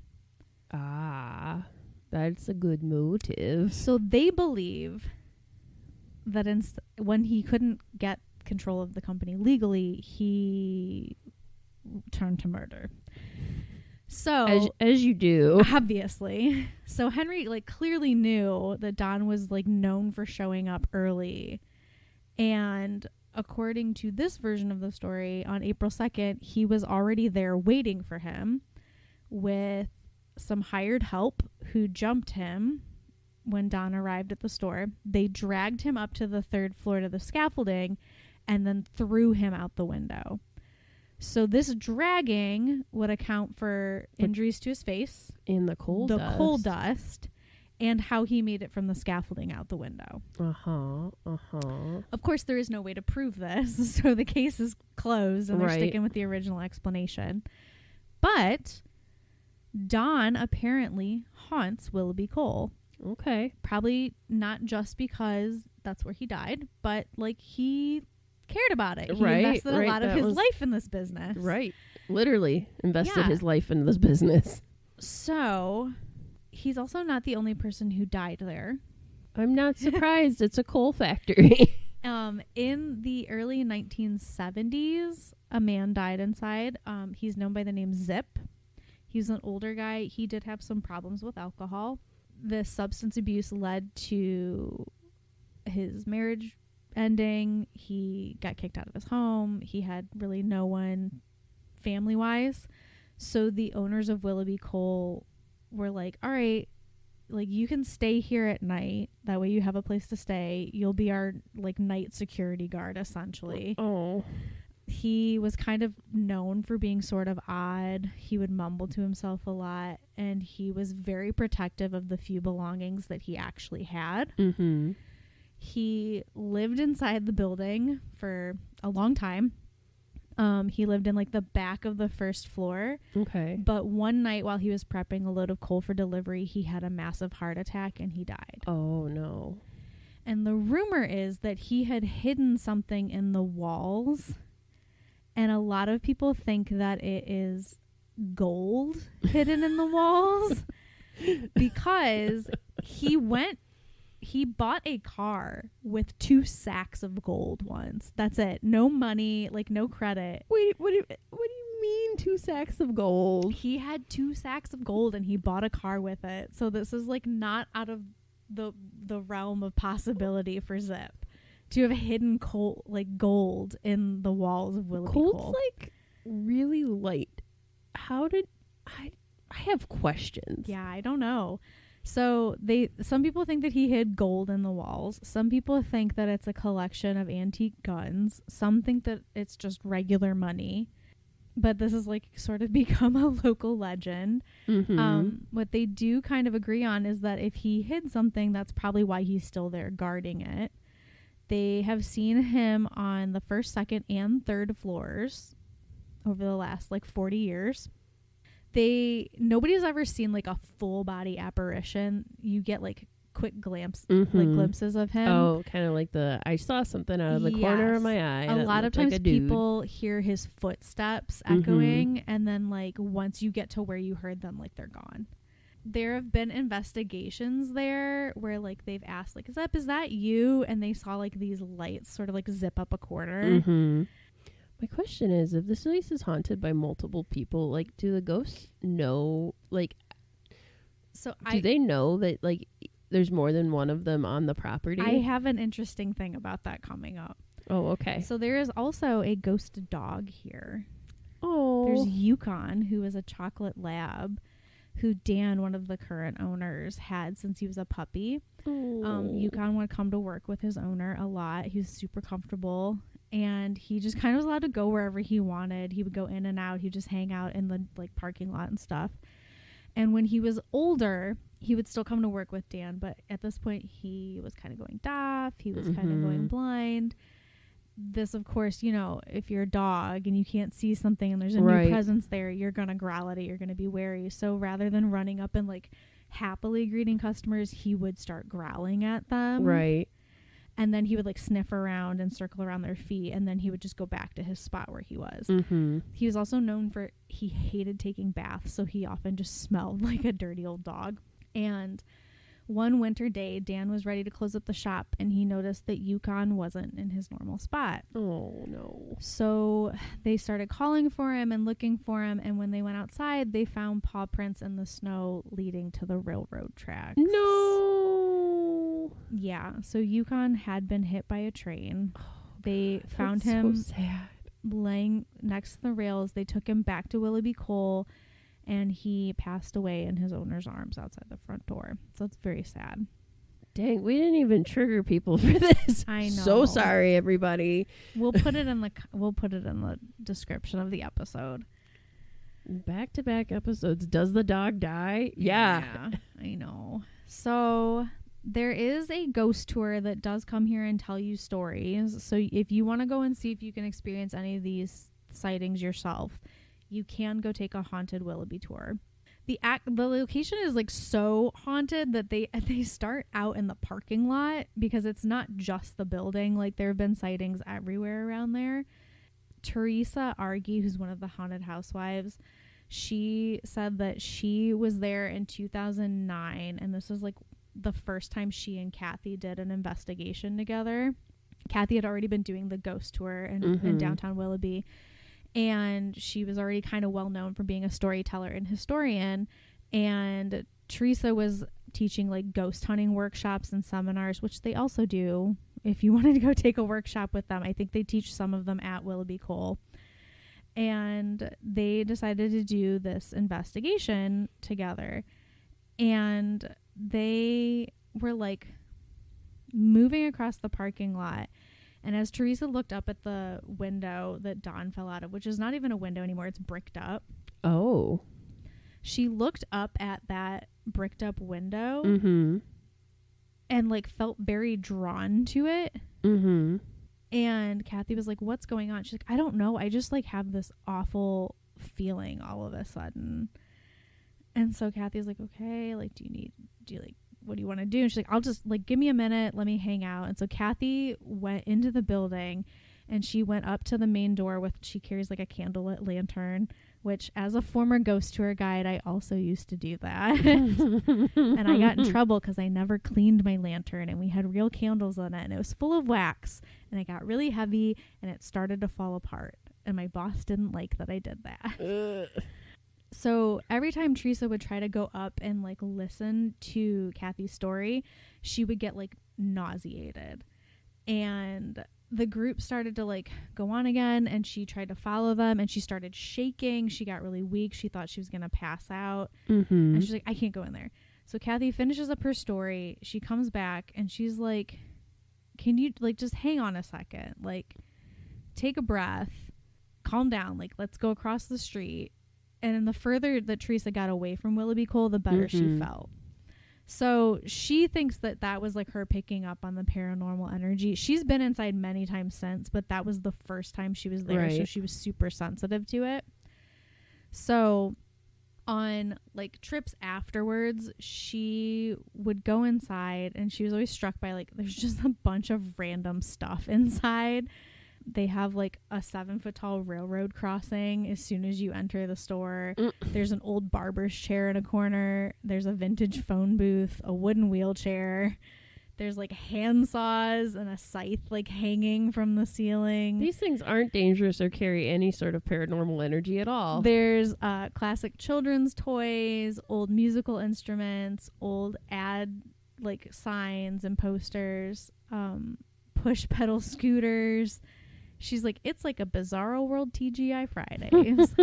[SPEAKER 1] Ah, that's a good motive.
[SPEAKER 2] So they believe that when he couldn't get control of the company legally, he turned to murder. So
[SPEAKER 1] as you do,
[SPEAKER 2] obviously. So Henry like clearly knew that Don was like known for showing up early, and according to this version of the story, on April 2nd, he was already there waiting for him with some hired help who jumped him when Don arrived at the store. They dragged him up to the 3rd floor to the scaffolding and then threw him out the window. So this dragging would account for injuries to his face,
[SPEAKER 1] in the coal
[SPEAKER 2] dust, and how he made it from the scaffolding out the window. Of course, there is no way to prove this, so the case is closed, and they're sticking with the original explanation. But Don apparently haunts Willoughby Coal.
[SPEAKER 1] Okay.
[SPEAKER 2] Probably not just because that's where he died, but like he cared about it. He invested a lot of his life in this business.
[SPEAKER 1] Right. Literally invested his life in this business.
[SPEAKER 2] So he's also not the only person who died there.
[SPEAKER 1] I'm not surprised. It's a coal factory.
[SPEAKER 2] In the early 1970s, a man died inside. He's known by the name Zip. He's an older guy. He did have some problems with alcohol. The substance abuse led to his marriage ending. He got kicked out of his home. He had really no one family-wise. So the owners of Willoughby Coal were like, all right, like you can stay here at night. That way you have a place to stay. You'll be our like night security guard, essentially.
[SPEAKER 1] Oh.
[SPEAKER 2] He was kind of known for being sort of odd. He would mumble to himself a lot, and he was very protective of the few belongings that he actually had.
[SPEAKER 1] Mm-hmm.
[SPEAKER 2] He lived inside the building for a long time. He lived in like the back of the 1st floor.
[SPEAKER 1] Okay.
[SPEAKER 2] But one night while he was prepping a load of coal for delivery, he had a massive heart attack and he died.
[SPEAKER 1] Oh, no.
[SPEAKER 2] And the rumor is that he had hidden something in the walls. And a lot of people think that it is gold hidden in the walls because he bought a car with 2 sacks of gold once. That's it. No money, like no credit.
[SPEAKER 1] Wait, what do you mean 2 sacks of gold?
[SPEAKER 2] He had 2 sacks of gold and he bought a car with it. So this is like not out of the realm of possibility for Zip to have hidden gold in the walls of Willoughby Coal.
[SPEAKER 1] Gold's like really light. How did I have questions.
[SPEAKER 2] Yeah, I don't know. So some people think that he hid gold in the walls. Some people think that it's a collection of antique guns. Some think that it's just regular money. But this has like sort of become a local legend.
[SPEAKER 1] Mm-hmm.
[SPEAKER 2] What they do kind of agree on is that if he hid something, that's probably why he's still there guarding it. They have seen him on the 1st, 2nd, and 3rd floors over the last like 40 years. Nobody's ever seen like a full body apparition. You get like quick glimpses of him.
[SPEAKER 1] Oh, kind of like I saw something out of the corner of my eye.
[SPEAKER 2] A lot of times like people hear his footsteps echoing, and then like once you get to where you heard them, like they're gone. There have been investigations there where like they've asked like, is that you? And they saw like these lights sort of like zip up a corner.
[SPEAKER 1] Mm-hmm. My question is, if this place is haunted by multiple people, like, do the ghosts know, like, do they know that, like, there's more than one of them on the property?
[SPEAKER 2] I have an interesting thing about that coming up.
[SPEAKER 1] Oh, okay.
[SPEAKER 2] So there is also a ghost dog here.
[SPEAKER 1] Oh.
[SPEAKER 2] There's Yukon, who is a chocolate lab, who Dan, one of the current owners, had since he was a puppy. Yukon would come to work with his owner a lot. He was super comfortable. And he just kind of was allowed to go wherever he wanted. He would go in and out. He'd just hang out in the like parking lot and stuff. And when he was older, he would still come to work with Dan. But at this point, he was kind of going deaf. He was kind of going blind. This, of course, you know, if you're a dog and you can't see something and there's a new presence there, you're going to growl at it. You're going to be wary. So rather than running up and like happily greeting customers, he would start growling at them.
[SPEAKER 1] Right.
[SPEAKER 2] And then he would like sniff around and circle around their feet. And then he would just go back to his spot where he was.
[SPEAKER 1] Mm-hmm.
[SPEAKER 2] He was also known for, he hated taking baths. So he often just smelled like a dirty old dog. And one winter day, Dan was ready to close up the shop. And he noticed that Yukon wasn't in his normal spot.
[SPEAKER 1] Oh, no.
[SPEAKER 2] So they started calling for him and looking for him. And when they went outside, they found paw prints in the snow leading to the railroad tracks.
[SPEAKER 1] No.
[SPEAKER 2] Yeah, so Yukon had been hit by a train.
[SPEAKER 1] Oh,
[SPEAKER 2] they
[SPEAKER 1] God,
[SPEAKER 2] found him
[SPEAKER 1] so sad.
[SPEAKER 2] laying next to the rails. They took him back to Willoughby Coal, and he passed away in his owner's arms outside the front door. So it's very sad.
[SPEAKER 1] Dang, we didn't even trigger people for this.
[SPEAKER 2] I know.
[SPEAKER 1] So sorry, everybody.
[SPEAKER 2] We'll put it in the description of the episode.
[SPEAKER 1] Back-to-back episodes. Does the dog die? Yeah.
[SPEAKER 2] I know. So there is a ghost tour that does come here and tell you stories. So if you want to go and see if you can experience any of these sightings yourself, you can go take a haunted Willoughby tour. The location is like so haunted that they start out in the parking lot, because it's not just the building. Like, there have been sightings everywhere around there. Teresa Argy, who's one of the haunted housewives, she said that she was there in 2009, and this was like the first time she and Kathy did an investigation together. Kathy had already been doing the ghost tour in downtown Willoughby, and she was already kind of well known for being a storyteller and historian. And Teresa was teaching like ghost hunting workshops and seminars, which they also do. If you wanted to go take a workshop with them, I think they teach some of them at Willoughby Coal. And they decided to do this investigation together. And they were like moving across the parking lot. And as Teresa looked up at the window that Dawn fell out of, which is not even a window anymore, it's bricked up.
[SPEAKER 1] Oh.
[SPEAKER 2] She looked up at that bricked up window and like felt very drawn to it. And Kathy was like, "What's going on?" She's like, "I don't know. I just like have this awful feeling all of a sudden." And so Kathy's like, "Okay, like, what do you want to do?" And she's like, "I'll just like, give me a minute. Let me hang out." And so Kathy went into the building, and she went up to the main door she carries like a candlelit lantern, which as a former ghost tour guide, I also used to do that. And I got in trouble because I never cleaned my lantern, and we had real candles on it, and it was full of wax, and it got really heavy, and it started to fall apart. And my boss didn't like that I did that. So every time Teresa would try to go up and like listen to Kathy's story, she would get like nauseated. And the group started to like go on again, and she tried to follow them, and she started shaking. She got really weak. She thought she was going to pass out. And she's like, "I can't go in there." So Kathy finishes up her story. She comes back, and she's like, "Can you like just hang on a second? Like, take a breath, calm down. Like, let's go across the street." And the further that Teresa got away from Willoughby Coal, the better she felt. So she thinks that was like her picking up on the paranormal energy. She's been inside many times since, but that was the first time she was there. Right. So she was super sensitive to it. So on like trips afterwards, she would go inside, and she was always struck by like, there's just a bunch of random stuff inside. They have like a 7-foot tall railroad crossing as soon as you enter the store. There's an old barber's chair in a corner. There's a vintage phone booth, a wooden wheelchair. There's like hand saws and a scythe like hanging from the ceiling.
[SPEAKER 1] These things aren't dangerous or carry any sort of paranormal energy at all.
[SPEAKER 2] There's classic children's toys, old musical instruments, old ad like signs and posters, push pedal scooters. She's like, it's like a Bizarro World TGI Fridays.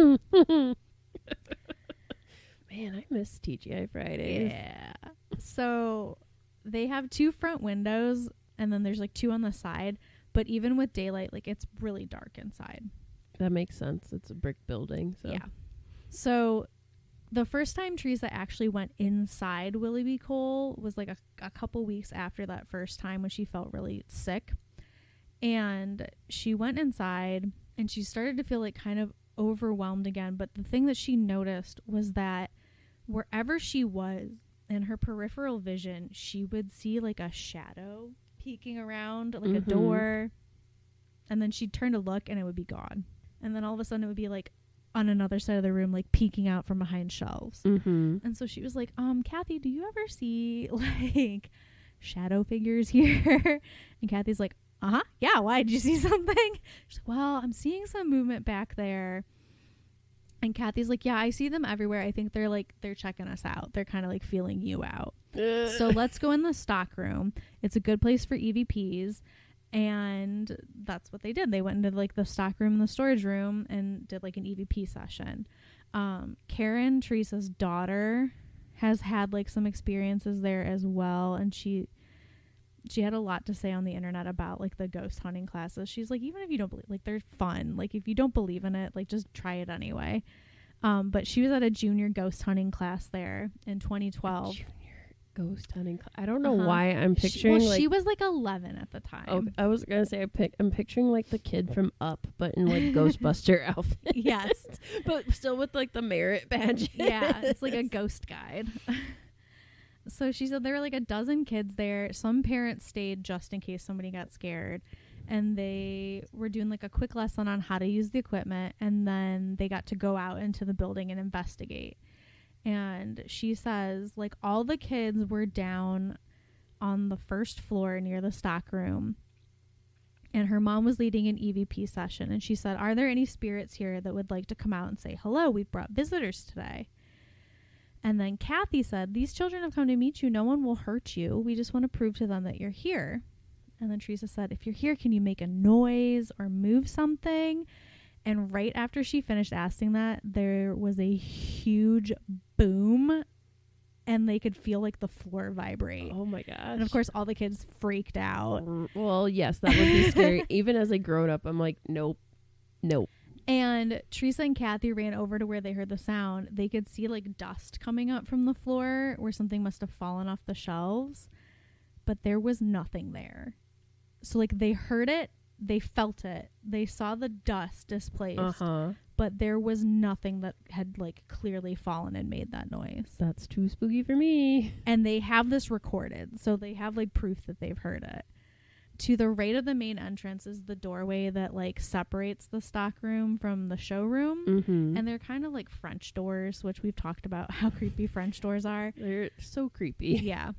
[SPEAKER 1] Man, I miss TGI Fridays.
[SPEAKER 2] Yeah. So they have 2 front windows, and then there's like 2 on the side. But even with daylight, like, it's really dark inside.
[SPEAKER 1] That makes sense. It's a brick building. So.
[SPEAKER 2] Yeah. So the first time Teresa actually went inside Willoughby Coal was like a couple weeks after that first time, when she felt really sick. And she went inside, and she started to feel like kind of overwhelmed again. But the thing that she noticed was that wherever she was in her peripheral vision, she would see like a shadow peeking around like a door. And then she'd turn to look, and it would be gone. And then all of a sudden it would be like on another side of the room, like peeking out from behind shelves. And so she was like, Kathy, do you ever see like shadow figures here? And Kathy's like, yeah, why? Did you see something? She's like, well, I'm seeing some movement back there. And Kathy's like, yeah, I see them everywhere. I think they're checking us out. They're kind of like feeling you out. So let's go in the stock room. It's a good place for EVPs. And that's what they did. They went into like the stock room and the storage room and did like an EVP session. Karen, Teresa's daughter, has had like some experiences there as well. And she she had a lot to say on the internet about like the ghost hunting classes. She's like, even if you don't believe, like they're fun. Like if you don't believe in it, like just try it anyway. But she was at a junior ghost hunting class there in 2012.
[SPEAKER 1] Junior ghost hunting. I don't know why I'm picturing.
[SPEAKER 2] She was like 11 at the time.
[SPEAKER 1] Oh, I was gonna say I'm picturing like the kid from Up, but in like Ghostbuster outfit.
[SPEAKER 2] Yes,
[SPEAKER 1] but still with like the merit badge.
[SPEAKER 2] Yeah, it's like a ghost guide. So she said there were like a dozen kids there. Some parents stayed just in case somebody got scared. And they were doing like a quick lesson on how to use the equipment. And then they got to go out into the building and investigate. And she says like all the kids were down on the first floor near the stock room. And her mom was leading an EVP session. And she said, "Are there any spirits here that would like to come out and say hello? We've brought visitors today." And then Kathy said, "These children have come to meet you. No one will hurt you. We just want to prove to them that you're here." And then Teresa said, "If you're here, can you make a noise or move something?" And right after she finished asking that, there was a huge boom and they could feel like the floor vibrate.
[SPEAKER 1] Oh my gosh.
[SPEAKER 2] And of course, all the kids freaked out.
[SPEAKER 1] Well, yes, that would be scary. Even as a grown up, I'm like, nope.
[SPEAKER 2] And Teresa and Kathy ran over to where they heard the sound. They could see like dust coming up from the floor where something must have fallen off the shelves, but there was nothing there. So like they heard it, they felt it, they saw the dust displaced, but there was nothing that had like clearly fallen and made that noise.
[SPEAKER 1] That's too spooky for me.
[SPEAKER 2] And they have this recorded, so they have like proof that they've heard it. To the right of the main entrance is the doorway that like separates the stock room from the showroom.
[SPEAKER 1] Mm-hmm.
[SPEAKER 2] And they're kind of like French doors, which we've talked about how creepy French doors are.
[SPEAKER 1] They're so creepy.
[SPEAKER 2] Yeah.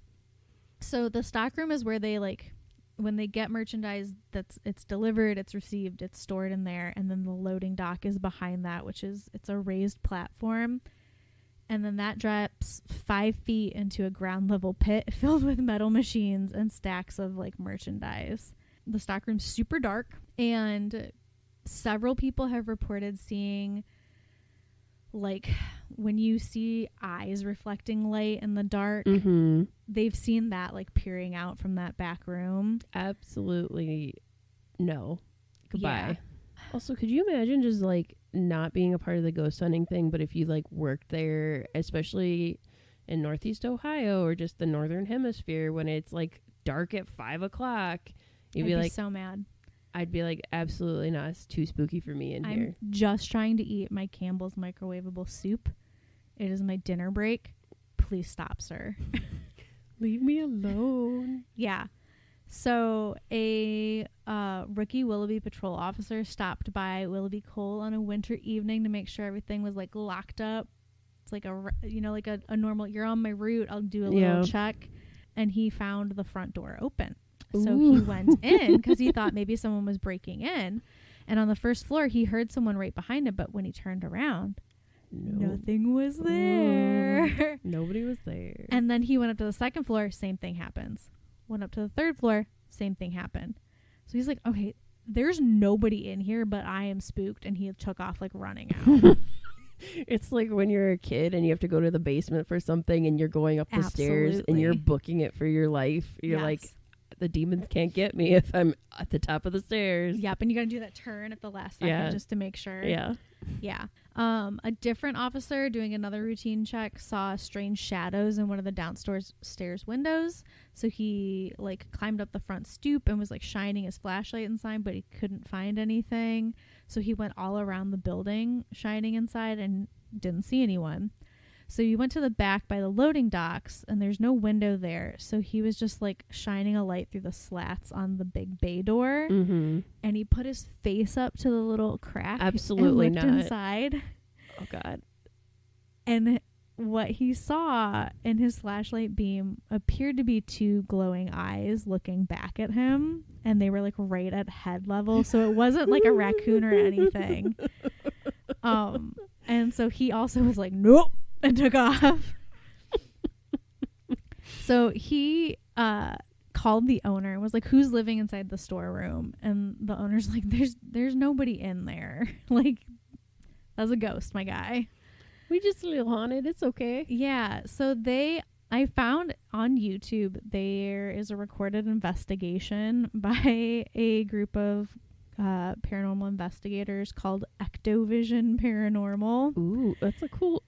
[SPEAKER 2] So the stock room is where they like, when they get merchandise, it's delivered, it's received, it's stored in there. And then the loading dock is behind that, it's a raised platform. And then that drops 5 feet into a ground level pit filled with metal machines and stacks of like merchandise. The stockroom's super dark, and several people have reported seeing like when you see eyes reflecting light in the dark, they've seen that like peering out from that back room.
[SPEAKER 1] Absolutely no. Goodbye.
[SPEAKER 2] Yeah.
[SPEAKER 1] Also, could you imagine just like not being a part of the ghost hunting thing, but if you like worked there, especially in Northeast Ohio or just the Northern Hemisphere, when it's like dark at 5 o'clock, you'd be like
[SPEAKER 2] so mad.
[SPEAKER 1] I'd be like, absolutely not. It's too spooky for me in here.
[SPEAKER 2] I'm just trying to eat my Campbell's microwavable soup. It is my dinner break. Please stop, sir.
[SPEAKER 1] Leave me alone.
[SPEAKER 2] Yeah. So a rookie Willoughby patrol officer stopped by Willoughby Coal on a winter evening to make sure everything was like locked up. It's like a normal, you're on my route, I'll do a little check. And he found the front door open. So he went in because he thought maybe someone was breaking in. And on the first floor, he heard someone right behind him. But when he turned around, nothing was there.
[SPEAKER 1] Nobody was there.
[SPEAKER 2] And then he went up to the second floor. Same thing happens. Went up to the third floor. Same thing happened. So he's like, okay, there's nobody in here, but I am spooked. And he took off like running out.
[SPEAKER 1] It's like when you're a kid and you have to go to the basement for something and you're going up the stairs and you're booking it for your life. You're like, the demons can't get me if I'm at the top of the stairs.
[SPEAKER 2] Yep. And you got to do that turn at the last second just to make sure.
[SPEAKER 1] Yeah.
[SPEAKER 2] Yeah. A different officer doing another routine check saw strange shadows in one of the downstairs windows. So he like climbed up the front stoop and was like shining his flashlight inside, but he couldn't find anything. So he went all around the building shining inside and didn't see anyone. So he went to the back by the loading docks and there's no window there. So he was just like shining a light through the slats on the big bay door.
[SPEAKER 1] Mm-hmm.
[SPEAKER 2] And he put his face up to the little crack.
[SPEAKER 1] Absolutely
[SPEAKER 2] and looked
[SPEAKER 1] not.
[SPEAKER 2] inside.
[SPEAKER 1] Oh, God.
[SPEAKER 2] And what he saw in his flashlight beam appeared to be 2 glowing eyes looking back at him. And they were like right at head level. So it wasn't like a raccoon or anything. And so he also was like, nope. And took off. So he called the owner and was like, who's living inside the storeroom? And the owner's like, there's nobody in there. Like, that's a ghost, my guy.
[SPEAKER 1] We just a little haunted. It's okay.
[SPEAKER 2] Yeah. So they I found on YouTube there is a recorded investigation by a group of paranormal investigators called Ectovision Paranormal.
[SPEAKER 1] Ooh, that's a cool.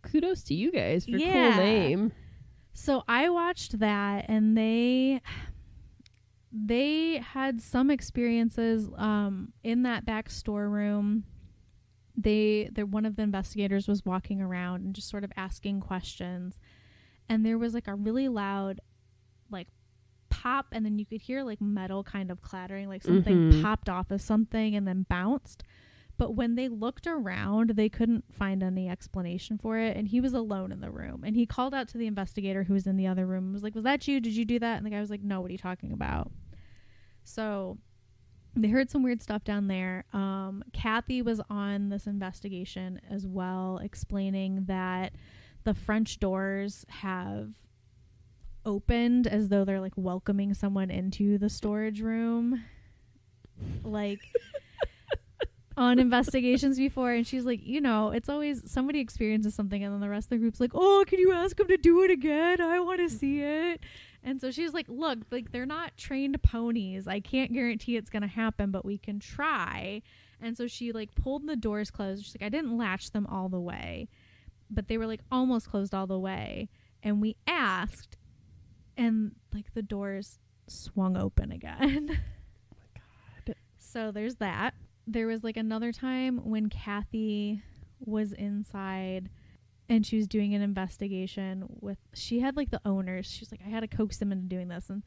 [SPEAKER 1] Kudos to you guys for
[SPEAKER 2] Yeah.
[SPEAKER 1] cool name.
[SPEAKER 2] So I watched that, and they had some experiences in that back storeroom. One of the investigators was walking around and just sort of asking questions, and there was like a really loud like pop, and then you could hear like metal kind of clattering, like something popped off of something and then bounced. But when they looked around, they couldn't find any explanation for it, and he was alone in the room, and he called out to the investigator who was in the other room and was like, was that you? Did you do that? And the guy was like, no, what are you talking about? So they heard some weird stuff down there. Kathy was on this investigation as well, explaining that the French doors have opened as though they're like welcoming someone into the storage room, like on investigations before. And she's like, it's always somebody experiences something and then the rest of the group's like, oh, can you ask them to do it again? I want to see it. And so she's like, look, like they're not trained ponies. I can't guarantee it's going to happen, but we can try. And so she like pulled the doors closed. She's like, I didn't latch them all the way, but they were like almost closed all the way. And we asked, and like the doors swung open again.
[SPEAKER 1] Oh my God.
[SPEAKER 2] So there's that. There was like another time when Kathy was inside and she was doing an investigation she had like the owners. She's like, I had to coax them into doing this. And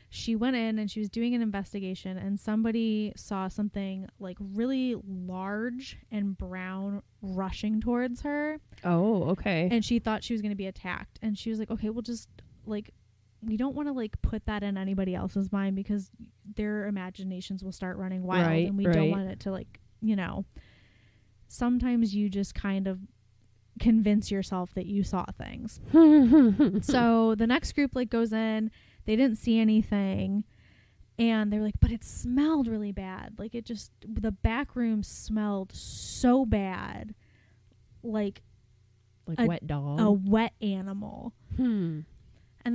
[SPEAKER 2] she went in and she was doing an investigation, and somebody saw something like really large and brown rushing towards her.
[SPEAKER 1] Oh, okay.
[SPEAKER 2] And she thought she was going to be attacked. And she was like, okay, we'll just like, we don't want to like put that in anybody else's mind because their imaginations will start running wild.
[SPEAKER 1] Right,
[SPEAKER 2] and we don't want it to like, sometimes you just kind of convince yourself that you saw things. So the next group like goes in, they didn't see anything, and they're like, but it smelled really bad. Like the back room smelled so bad, like
[SPEAKER 1] wet dog,
[SPEAKER 2] a wet animal. And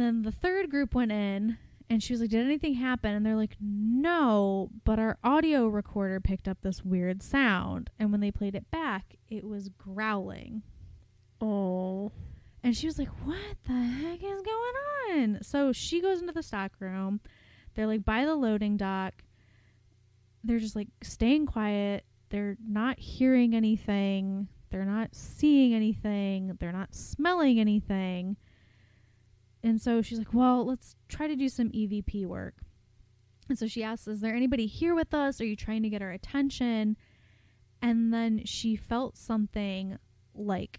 [SPEAKER 2] then the third group went in, and she was like, did anything happen? And they're like, no, but our audio recorder picked up this weird sound, and when they played it back, it was growling.
[SPEAKER 1] Oh.
[SPEAKER 2] And she was like, what the heck is going on? So she goes into the stock room. They're like by the loading dock. They're just like staying quiet. They're not hearing anything. They're not seeing anything. They're not smelling anything. And so she's like, well, let's try to do some EVP work. And so she asks, is there anybody here with us? Are you trying to get our attention? And then she felt something like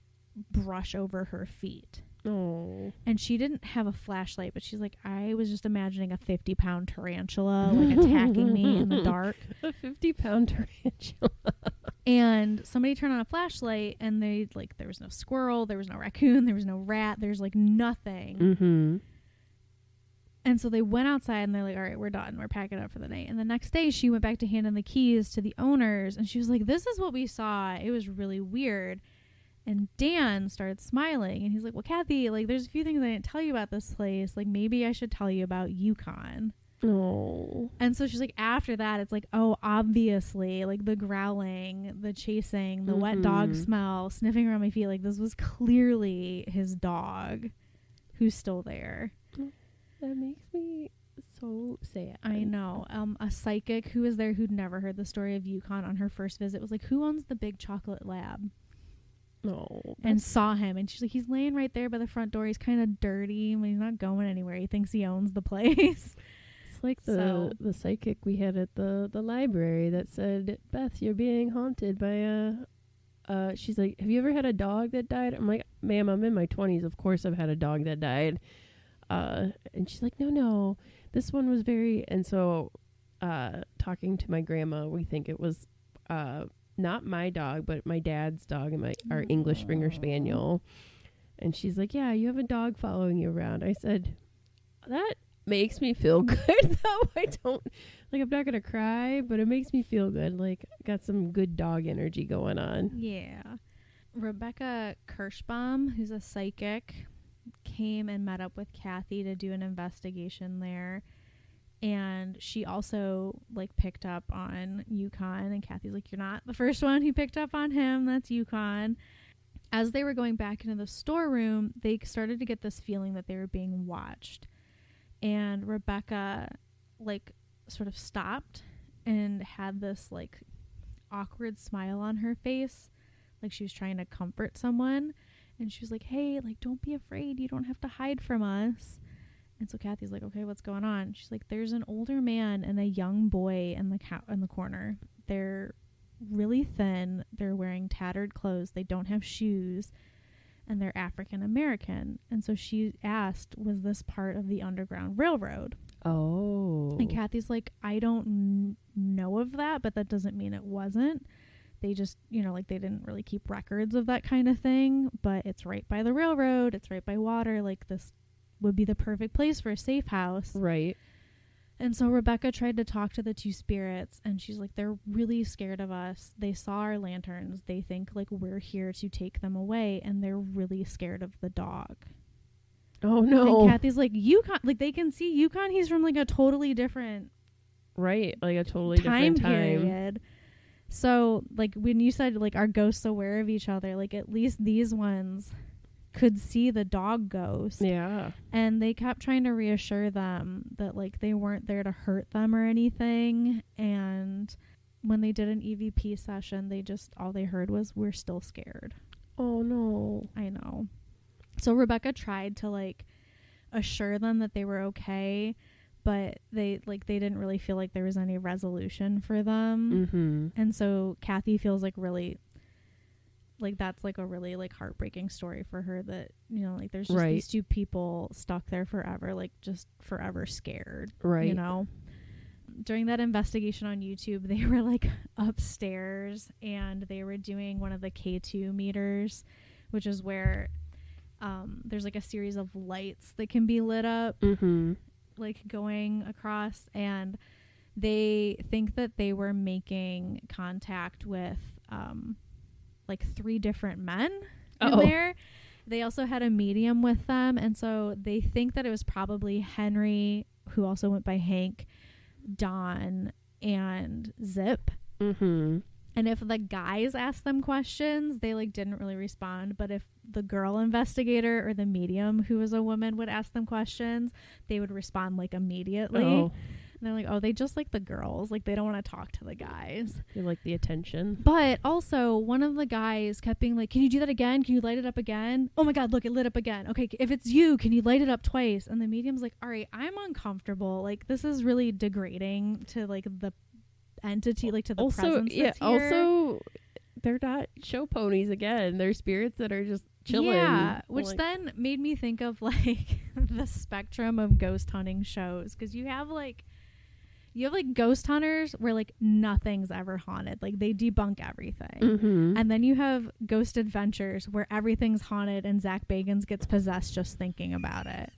[SPEAKER 2] brush over her feet.
[SPEAKER 1] Oh.
[SPEAKER 2] And she didn't have a flashlight, but she's like, I was just imagining a 50-pound tarantula like attacking me in the dark.
[SPEAKER 1] A 50-pound tarantula.
[SPEAKER 2] And somebody turned on a flashlight, and they like, there was no squirrel, there was no raccoon, there was no rat, there's like nothing. And so they went outside, and they're like, all right, we're done, we're packing up for the night. And the next day she went back to hand in the keys to the owners, and she was like, this is what we saw. It was really weird. And Dan started smiling, and he's like, well, Kathy, like, there's a few things I didn't tell you about this place. Like, maybe I should tell you about Yukon.
[SPEAKER 1] Oh.
[SPEAKER 2] And so she's like, after that, it's like, oh, obviously, like, the growling, the chasing, the wet dog smell, sniffing around my feet. Like, this was clearly his dog who's still there.
[SPEAKER 1] That makes me so sad.
[SPEAKER 2] I know. A psychic who was there who'd never heard the story of Yukon on her first visit was like, who owns the big chocolate lab?
[SPEAKER 1] No.
[SPEAKER 2] And saw him, and she's like, he's laying right there by the front door. He's kind of dirty, but he's not going anywhere. He thinks he owns the place.
[SPEAKER 1] It's like the psychic we had at the library that said, Beth, you're being haunted by she's like, have you ever had a dog that died? I'm like, ma'am, I'm in my 20s. Of course I've had a dog that died. And she's like, no, this one was very, and so talking to my grandma, we think it was not my dog, but my dad's dog and our English Springer Spaniel. And she's like, yeah, you have a dog following you around. I said, that makes me feel good, though. I don't, like, I'm not going to cry, but it makes me feel good. Like, got some good dog energy going on.
[SPEAKER 2] Yeah. Rebecca Kirschbaum, who's a psychic, came and met up with Kathy to do an investigation there. And she also like picked up on Yukon, and Kathy's like, you're not the first one who picked up on him. That's Yukon. As they were going back into the storeroom, they started to get this feeling that they were being watched. And Rebecca like sort of stopped and had this like awkward smile on her face, like she was trying to comfort someone. And she was like, hey, like, don't be afraid. You don't have to hide from us. And so Kathy's like, okay, what's going on? She's like, there's an older man and a young boy in the corner. They're really thin. They're wearing tattered clothes. They don't have shoes. And they're African American. And so she asked, was this part of the Underground Railroad?
[SPEAKER 1] Oh.
[SPEAKER 2] And Kathy's like, I don't know of that, but that doesn't mean it wasn't. They just, like they didn't really keep records of that kind of thing, but it's right by the railroad. It's right by water. Like this would be the perfect place for a safe house.
[SPEAKER 1] Right.
[SPEAKER 2] And so Rebecca tried to talk to the two spirits, and she's like, they're really scared of us. They saw our lanterns. They think like we're here to take them away, and they're really scared of the dog.
[SPEAKER 1] Oh no.
[SPEAKER 2] And Kathy's like, Yukon, like they can see Yukon. He's from like a totally different
[SPEAKER 1] like a totally different time
[SPEAKER 2] period. So like when you said like are ghosts aware of each other, like at least these ones could see the dog ghost.
[SPEAKER 1] Yeah.
[SPEAKER 2] And they kept trying to reassure them that like they weren't there to hurt them or anything. And when they did an EVP session, all they heard was, we're still scared.
[SPEAKER 1] Oh no.
[SPEAKER 2] I know. So Rebecca tried to like assure them that they were okay, but they didn't really feel like there was any resolution for them.
[SPEAKER 1] Mm-hmm.
[SPEAKER 2] And so Kathy feels like really like that's like a really like heartbreaking story for her, that like there's just these two people stuck there forever, like just forever scared.
[SPEAKER 1] Right.
[SPEAKER 2] During that investigation on YouTube, they were like upstairs and they were doing one of the K2 meters, which is where there's like a series of lights that can be lit up.
[SPEAKER 1] Mm-hmm. Like
[SPEAKER 2] going across, and they think that they were making contact with like 3 different men in there. They also had a medium with them, and so they think that it was probably Henry, who also went by Hank, Don, and Zip.
[SPEAKER 1] Mm-hmm.
[SPEAKER 2] And if the guys asked them questions, they like didn't really respond. But if the girl investigator or the medium, who was a woman, would ask them questions, they would respond like immediately. And they're like, oh, they just like the girls. Like they don't want to talk to the guys.
[SPEAKER 1] They like the attention.
[SPEAKER 2] But also one of the guys kept being like, can you do that again? Can you light it up again? Oh my God, look, it lit up again. Okay, if it's you, can you light it up twice? And the medium's like, all right, I'm uncomfortable. Like this is really degrading to like the entity, like to the presence that's here.
[SPEAKER 1] Also they're not show ponies again. They're spirits that are just chilling.
[SPEAKER 2] Yeah, which then made me think of like the spectrum of ghost hunting shows, because you have like ghost hunters where like nothing's ever haunted, like they debunk everything.
[SPEAKER 1] Mm-hmm.
[SPEAKER 2] And then you have ghost adventures where everything's haunted and Zach Bagans gets possessed just thinking about it.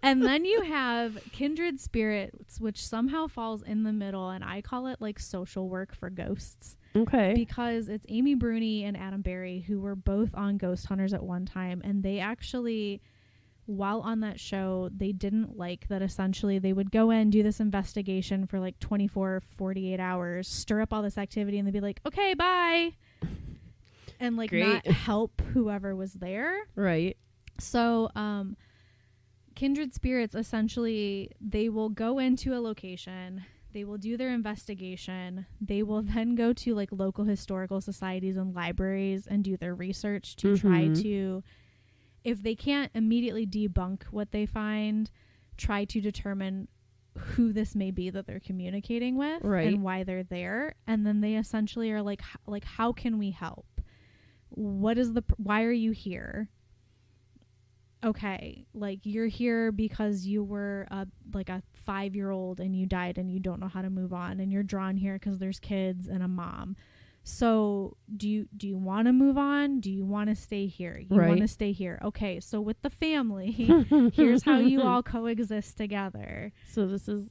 [SPEAKER 2] And then you have kindred spirits, which somehow falls in the middle, and I call it like social work for ghosts.
[SPEAKER 1] Okay.
[SPEAKER 2] Because it's Amy Bruni and Adam Berry, who were both on Ghost Hunters at one time, and they actually, while on that show, they didn't like that essentially they would go in, do this investigation for like 24 or 48 hours, stir up all this activity, and they'd be like, okay, bye. And like not help whoever was there.
[SPEAKER 1] Right.
[SPEAKER 2] So, kindred spirits, essentially, they will go into a location, they will do their investigation, they will then go to like local historical societies and libraries and do their research to try to, if they can't immediately debunk what they find, try to determine who this may be that they're communicating with and why they're there. And then they essentially are like how can we help? Why are you here? Okay, like you're here because you were like a 5-year-old and you died and you don't know how to move on, and you're drawn here because there's kids and a mom. So do you want to move on? Do you want to stay here? You want to stay here. Okay, so with the family, here's how you all coexist together.
[SPEAKER 1] So this is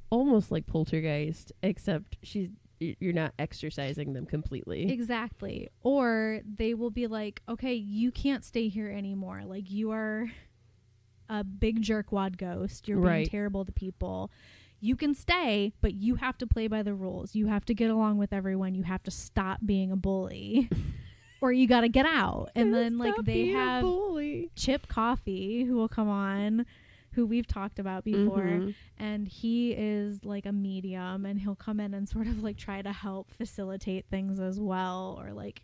[SPEAKER 1] almost like Poltergeist, except she's you're not exercising them completely.
[SPEAKER 2] Exactly. Or they will be like, okay, you can't stay here anymore. Like, you are a big jerkwad ghost. You're being terrible to people. You can stay, but you have to play by the rules. You have to get along with everyone. You have to stop being a bully. Or you got to get out. And then, like, they have Chip Coffee, who will come on, who we've talked about before. And he is, like, a medium. And he'll come in and sort of, like, try to help facilitate things as well. Or, like,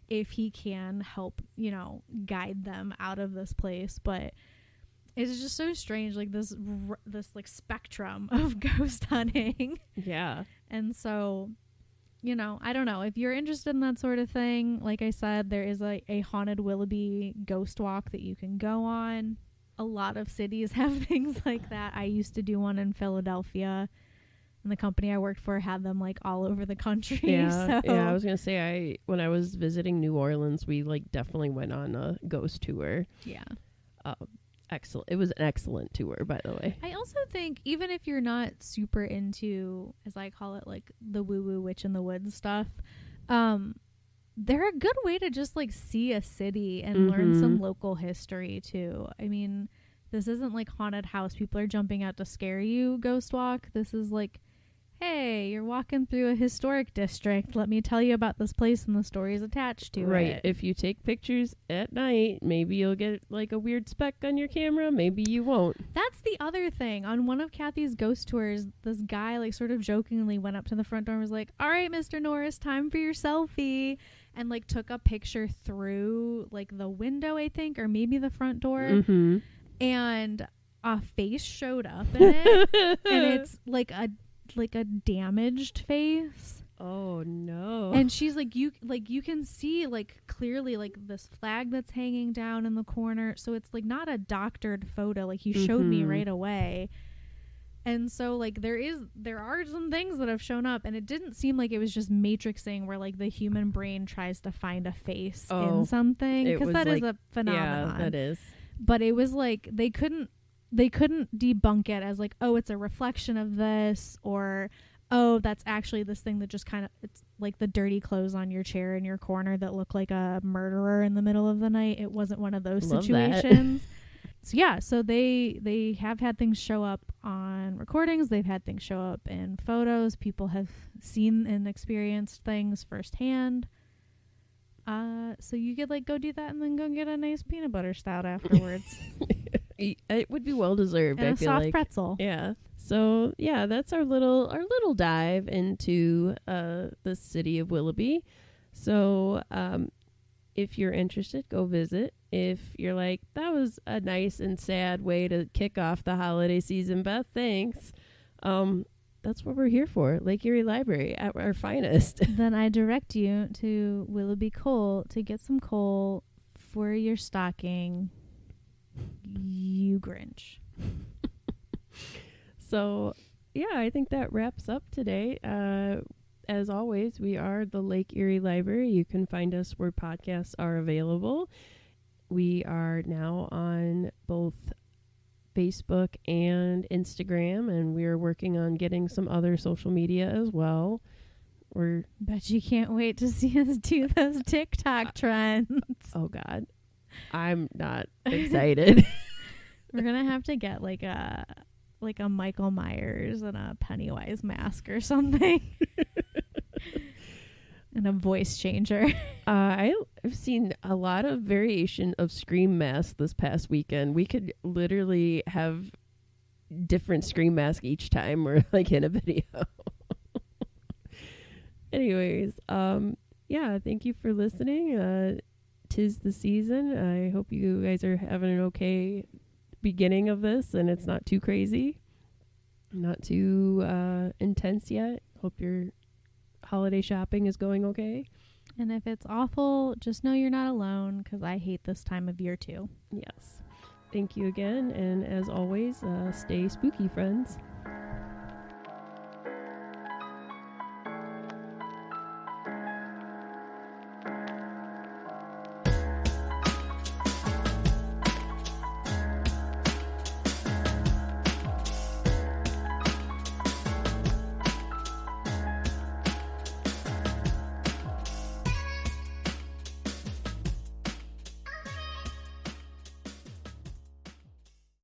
[SPEAKER 2] if he can help, you know, guide them out of this place. But it's just so strange, like, this like, spectrum of ghost hunting.
[SPEAKER 1] Yeah.
[SPEAKER 2] And so, you know, I don't know. If you're interested in that sort of thing, like I said, there is a haunted Willoughby ghost walk that you can go on. A lot of cities have things like that. I used to do one in Philadelphia, and the company I worked for had them, like, all over the country.
[SPEAKER 1] Yeah, yeah. I was gonna say, when I was visiting New Orleans, we, like, definitely went on a ghost tour.
[SPEAKER 2] Yeah.
[SPEAKER 1] Excellent. It was an excellent tour, by the way.
[SPEAKER 2] I also think, even if you're not super into, as I call it, like, the woo-woo witch in the woods stuff, they're a good way to just, like, see a city and learn some local history too. I mean, this isn't like haunted house, people are jumping out to scare you ghost walk. This is like, hey, you're walking through a historic district, let me tell you about this place and the stories attached to it.
[SPEAKER 1] Right. If you take pictures at night, maybe you'll get, like, a weird speck on your camera, maybe you won't.
[SPEAKER 2] That's the other thing. On one of Kathy's ghost tours, this guy, like, sort of jokingly went up to the front door and was like, all right, Mr. Norris, time for your selfie, and, like, took a picture through, like, the window, I think, or maybe the front door, and a face showed up in it, and it's like a damaged face.
[SPEAKER 1] Oh no.
[SPEAKER 2] And she's like, you can see, like, clearly, like, this flag that's hanging down in the corner, so it's, like, not a doctored photo, like, he showed me right away. And so, like, there are some things that have shown up, and it didn't seem like it was just matrixing where, like, the human brain tries to find a face in something, because that is a phenomenon.
[SPEAKER 1] Yeah, that is.
[SPEAKER 2] But it was like they couldn't debunk it as, like, oh, it's a reflection of this, or, oh, that's actually this thing that just kind of, it's like the dirty clothes on your chair in your corner that look like a murderer in the middle of the night. It wasn't one of those situations. So yeah, so they have had things show up on recordings. They've had things show up in photos. People have seen and experienced things firsthand. So you could, like, go do that and then go get a nice peanut butter stout afterwards.
[SPEAKER 1] It would be well deserved.
[SPEAKER 2] And
[SPEAKER 1] I
[SPEAKER 2] a
[SPEAKER 1] feel
[SPEAKER 2] soft
[SPEAKER 1] like
[SPEAKER 2] pretzel.
[SPEAKER 1] Yeah. So yeah, that's our little dive into the city of Willoughby. So if you're interested, go visit. If you're like, that was a nice and sad way to kick off the holiday season, Beth, thanks. That's what we're here for. Lake Erie Library at our finest.
[SPEAKER 2] Then I direct you to Willoughby Coal to get some coal for your stocking. You Grinch.
[SPEAKER 1] So, yeah, I think that wraps up today. As always, we are the Lake Erie Library. You can find us where podcasts are available. We are now on both Facebook and Instagram, and we are working on getting some other social media as well.
[SPEAKER 2] Bet you can't wait to see us do those TikTok trends.
[SPEAKER 1] Oh, God. I'm not excited.
[SPEAKER 2] We're going to have to get, like a Michael Myers and a Pennywise mask or something. And a voice changer.
[SPEAKER 1] I've seen a lot of variation of Scream masks this past weekend. We could literally have different Scream masks each time we're, like, in a video. Anyways, yeah, thank you for listening. 'Tis the season. I hope you guys are having an okay beginning of this and it's not too crazy, not too intense yet. Hope your holiday shopping is going okay.
[SPEAKER 2] And if it's awful, just know you're not alone, because I hate this time of year too.
[SPEAKER 1] Yes. Thank you again, and as always, stay spooky, friends.